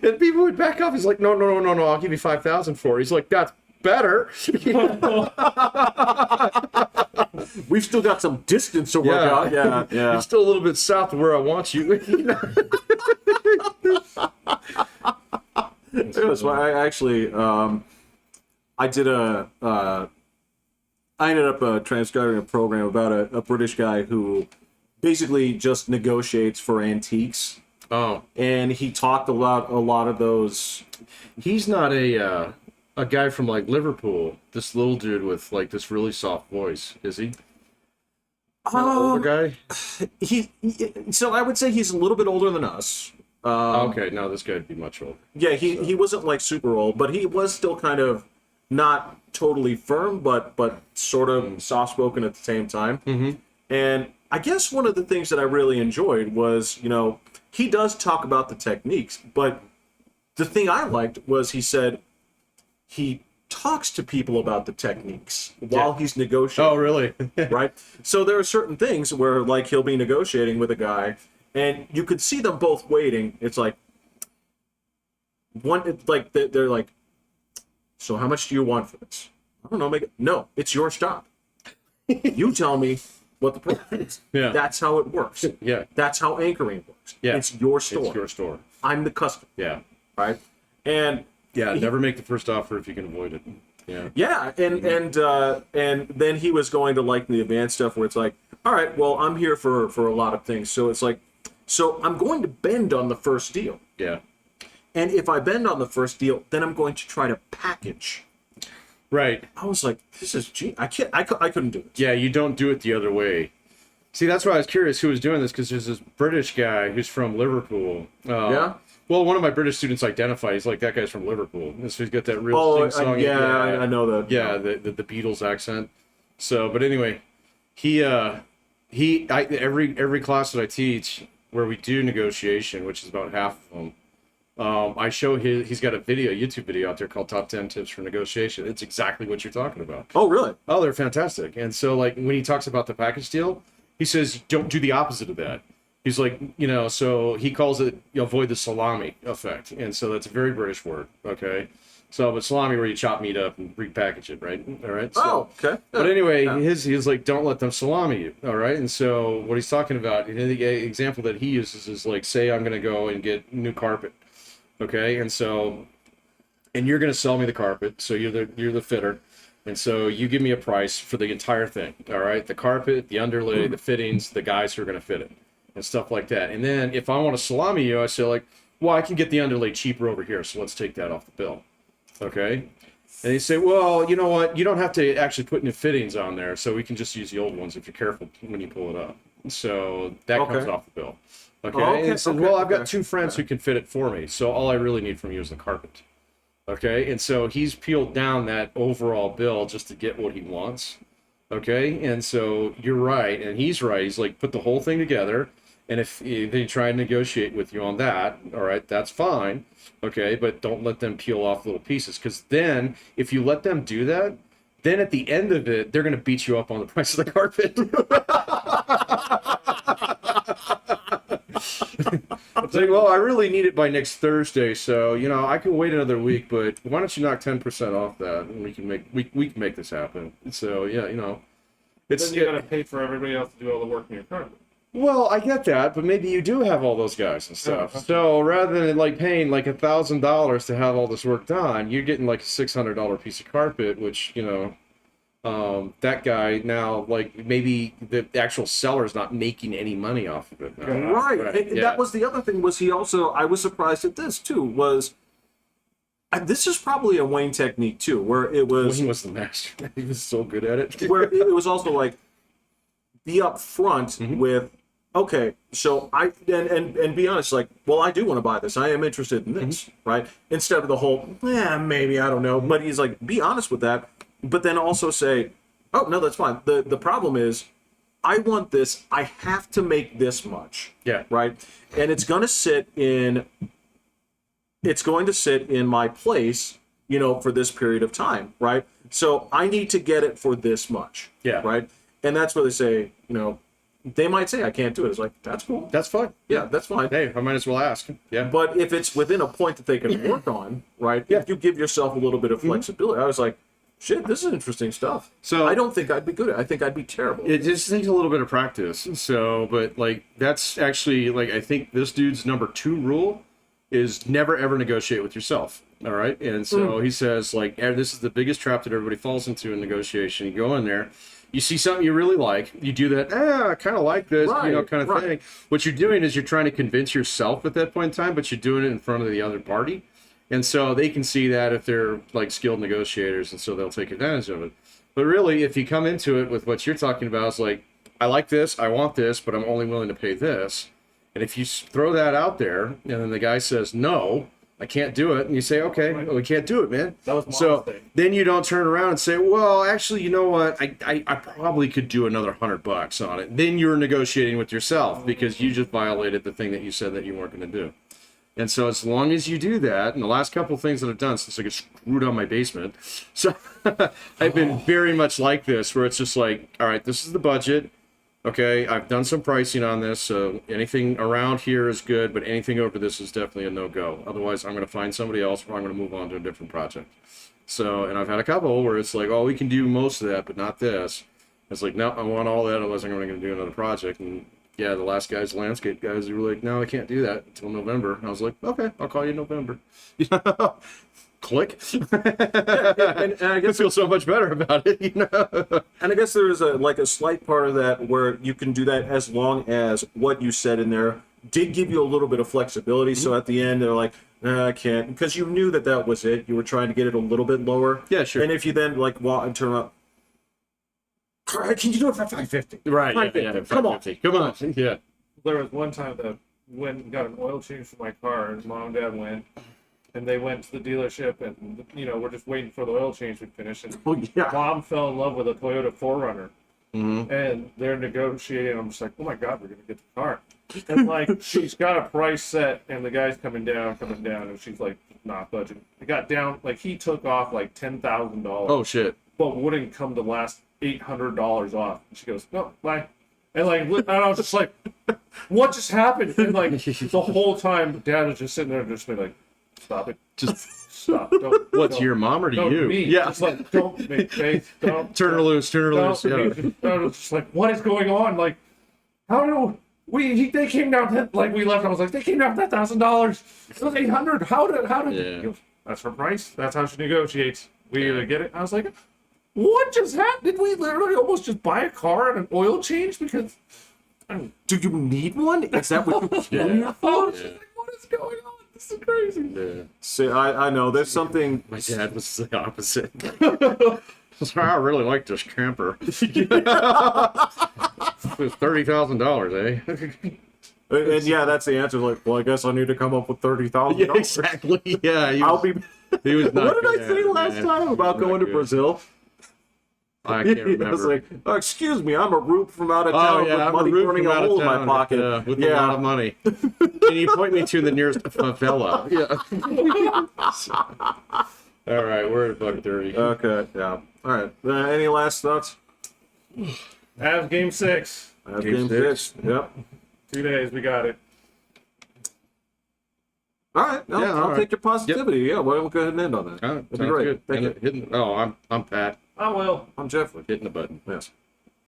And people would back off. He's like, no, I'll give you $5,000 for it. He's like, that's better. We've still got some distance to work out. Yeah, yeah. You're still a little bit south of where I want you. That's why I actually, I did I ended up transcribing a program about a British guy who basically just negotiates for antiques. Oh, And he talked a lot of those. he's not a guy from like Liverpool. This little dude with like this really soft voice, is he? An older guy? So I would say he's a little bit older than us. Okay, no, this guy'd be much older. Yeah, he wasn't like super old, but he was still kind of not totally firm, but sort of soft spoken at the same time. Mm-hmm. And I guess one of the things that I really enjoyed was, he does talk about the techniques, but the thing I liked was he said he talks to people about the techniques while he's negotiating. Oh, really? Right? So there are certain things where, like, he'll be negotiating with a guy, and you could see them both waiting. It's like they're like, so how much do you want for this? I don't know. No, it's your stop. You tell me what the price is. Yeah. That's how it works. Yeah. That's how anchoring works. Yeah. It's your store. It's your store. I'm the customer. Yeah. Right? And Yeah, never make the first offer if you can avoid it. Yeah. yeah, and then he was going to like the advanced stuff where it's like, all right, well, I'm here for a lot of things. So it's like, so I'm going to bend on the first deal. Yeah. And if I bend on the first deal, then I'm going to try to package. Right. I was like, this is I couldn't do it. Yeah, you don't do it the other way. See, that's why I was curious who was doing this, because there's this British guy who's from Liverpool. Yeah? Well, one of my British students identified. He's like, that guy's from Liverpool. And so he's got that real sing-song. Yeah, I know that. Yeah, the Beatles accent. So, but anyway, every class that I teach where we do negotiation, which is about half of them, I show he's got a YouTube video out there called Top 10 Tips for Negotiation. It's exactly what you're talking about. Oh, really? Oh, they're fantastic. And so, like, when he talks about the package deal, he says, don't do the opposite of that. He's like, so he calls it, avoid the salami effect. And so that's a very British word, okay? So, but salami where you chop meat up and repackage it, right? All right? So, Oh, okay. but anyway, he's like, don't let them salami you, all right? And so what he's talking about, the example that he uses is like, say I'm going to go and get new carpet, okay? And you're going to sell me the carpet, so you're the fitter. And so you give me a price for the entire thing, all right? The carpet, the underlay, the fittings, the guys who are going to fit it, and stuff like that. And then if I want to salami you, I say like, well, I can get the underlay cheaper over here, so let's take that off the bill, okay? And they say, well, you know what? You don't have to actually put new fittings on there, so we can just use the old ones if you're careful when you pull it up. So that comes off the bill, okay? Oh, okay, And it says, well, I've got two friends who can fit it for me, so all I really need from you is the carpet. Okay, and so he's peeled down that overall bill just to get what he wants. Okay, and so you're right, and he's right. He's like, put the whole thing together, and if they try and negotiate with you on that, all right, that's fine. Okay, but don't let them peel off little pieces, because then if you let them do that, then at the end of it, they're going to beat you up on the price of the carpet. It's like, well, I really need it by next Thursday, so I can wait another week, but why don't you knock 10% off that, and we can make this happen. So it's Then you gotta pay for everybody else to do all the work in your carpet. well, I get that, but maybe you do have all those guys and stuff. Yeah. So rather than like paying like $1,000 to have all this work done, you're getting like a $600 piece of carpet, which that guy now, like, maybe the actual seller's not making any money off of it now. Right. And Yeah. that was the other thing, was I was surprised at this too, was this is probably a Wayne technique too, where it was Wayne was the master. He was so good at it. where it was also like, be up front with, okay, so and be honest, like, well, I do want to buy this. I am interested in this, right? Instead of the whole, maybe, I don't know. But he's like, be honest with that, but then also say, oh, no, that's fine. The problem is, I want this. I have to make this much. Yeah. Right? And it's going to sit in my place, for this period of time, right? So I need to get it for this much. Yeah. Right? And that's where they say, they might say, I can't do it. It's like, that's cool. That's fine. Yeah, that's fine. Hey, I might as well ask. Yeah. But if it's within a point that they can work on, right? Yeah. If you give yourself a little bit of flexibility, I was like, shit, this is interesting stuff. So I don't think I'd be good at it. I think I'd be terrible. It just takes a little bit of practice. So, but like, that's actually, like, I think this dude's number 2 rule is never ever negotiate with yourself. All right. And so he says, like, this is the biggest trap that everybody falls into in negotiation. You go in there, you see something you really like, you do that, I kind of like this, Right, kind of thing. What you're doing is you're trying to convince yourself at that point in time, but you're doing it in front of the other party. And so they can see that if they're like skilled negotiators, and so they'll take advantage of it. But really, if you come into it with what you're talking about, it's like, I like this, I want this, but I'm only willing to pay this. And if you throw that out there, and then the guy says, no, I can't do it, and you say, okay, well, we can't do it, man. That was my so mistake. then you don't turn around and say, well, actually, you know what? I probably could do another $100 on it. Then you're negotiating with yourself because you just violated the thing that you said that you weren't going to do. And so as long as you do that, and the last couple of things that I've done since I get screwed on my basement, so I've been very much like this, where it's just like, all right, this is the budget. Okay, I've done some pricing on this, so anything around here is good, but anything over this is definitely a no-go. Otherwise, I'm going to find somebody else, or I'm going to move on to a different project. So, and I've had a couple where it's like, oh, we can do most of that, but not this. It's like, no, I want all that, otherwise I'm going to do another project. And yeah, the last guys, landscape guys, they were like, no, I can't do that until November. And I was like, okay, I'll call you in November. Click. and I guess I feel so much better about it, And I guess there's a slight part of that where you can do that as long as what you said in there did give you a little bit of flexibility. So at the end, they're like, nah, I can't, because you knew that was it. You were trying to get it a little bit lower. Yeah, sure. And if you then walk and turn around, can you do it for $550? Right. $550. Come on. Yeah. There was one time that went and got an oil change for my car, and mom and dad went, and they went to the dealership, and we're just waiting for the oil change to finish. And mom fell in love with a Toyota 4Runner, and they're negotiating. I'm just like, oh my god, we're gonna get the car. And she's got a price set, and the guy's coming down, and she's like, not budgeting. It got down, he took off $10,000. Oh shit. But wouldn't come the last $800 off. And she goes, no, bye. And and I was just like, what just happened? And the whole time, Dad was just sitting there, just be like, stop it, Just stop. Don't. What's don't, your mom or to don't you? Me. Yeah. Just don't make faith. Don't turn her loose. Turn her loose. don't. Yeah. I was just like, what is going on? How do they came down we left. I was like, they came down $10,000. It was $800. How did? Yeah. He goes, that's her price. That's how she negotiates. We either get it. I was like, what just happened? Did we literally almost just buy a car and an oil change? Because Do you need one? Is that what you came here for? what is going on? This is crazy. Yeah. See, I know there's something. My dad was the opposite. I really like this camper. It's $30,000, eh? And yeah, that's the answer. Well, I guess I need to come up with $30,000. Yeah, exactly. Yeah, I'll be. He was not What did I good say at it, last man. time about Not going to good. Brazil? I can't I remember. was like, oh, excuse me, I'm a rube from out of Oh town yeah, with I'm money a root burning from a out of hole in my town pocket. with a lot of money. Can you point me to the nearest favela? Yeah. All right, we're at $1.30. Okay, yeah. All right. Any last thoughts? Avs game 6. Game six. Yep. 2 days. We got it. All right. No, Yeah, all I'll right. take your positivity. Yeah. Why don't we go ahead and end on that? All right, That'd be sounds great. good. Thank you. I'm Pat. I will. I'm Jeffrey. Hitting the button. Yes.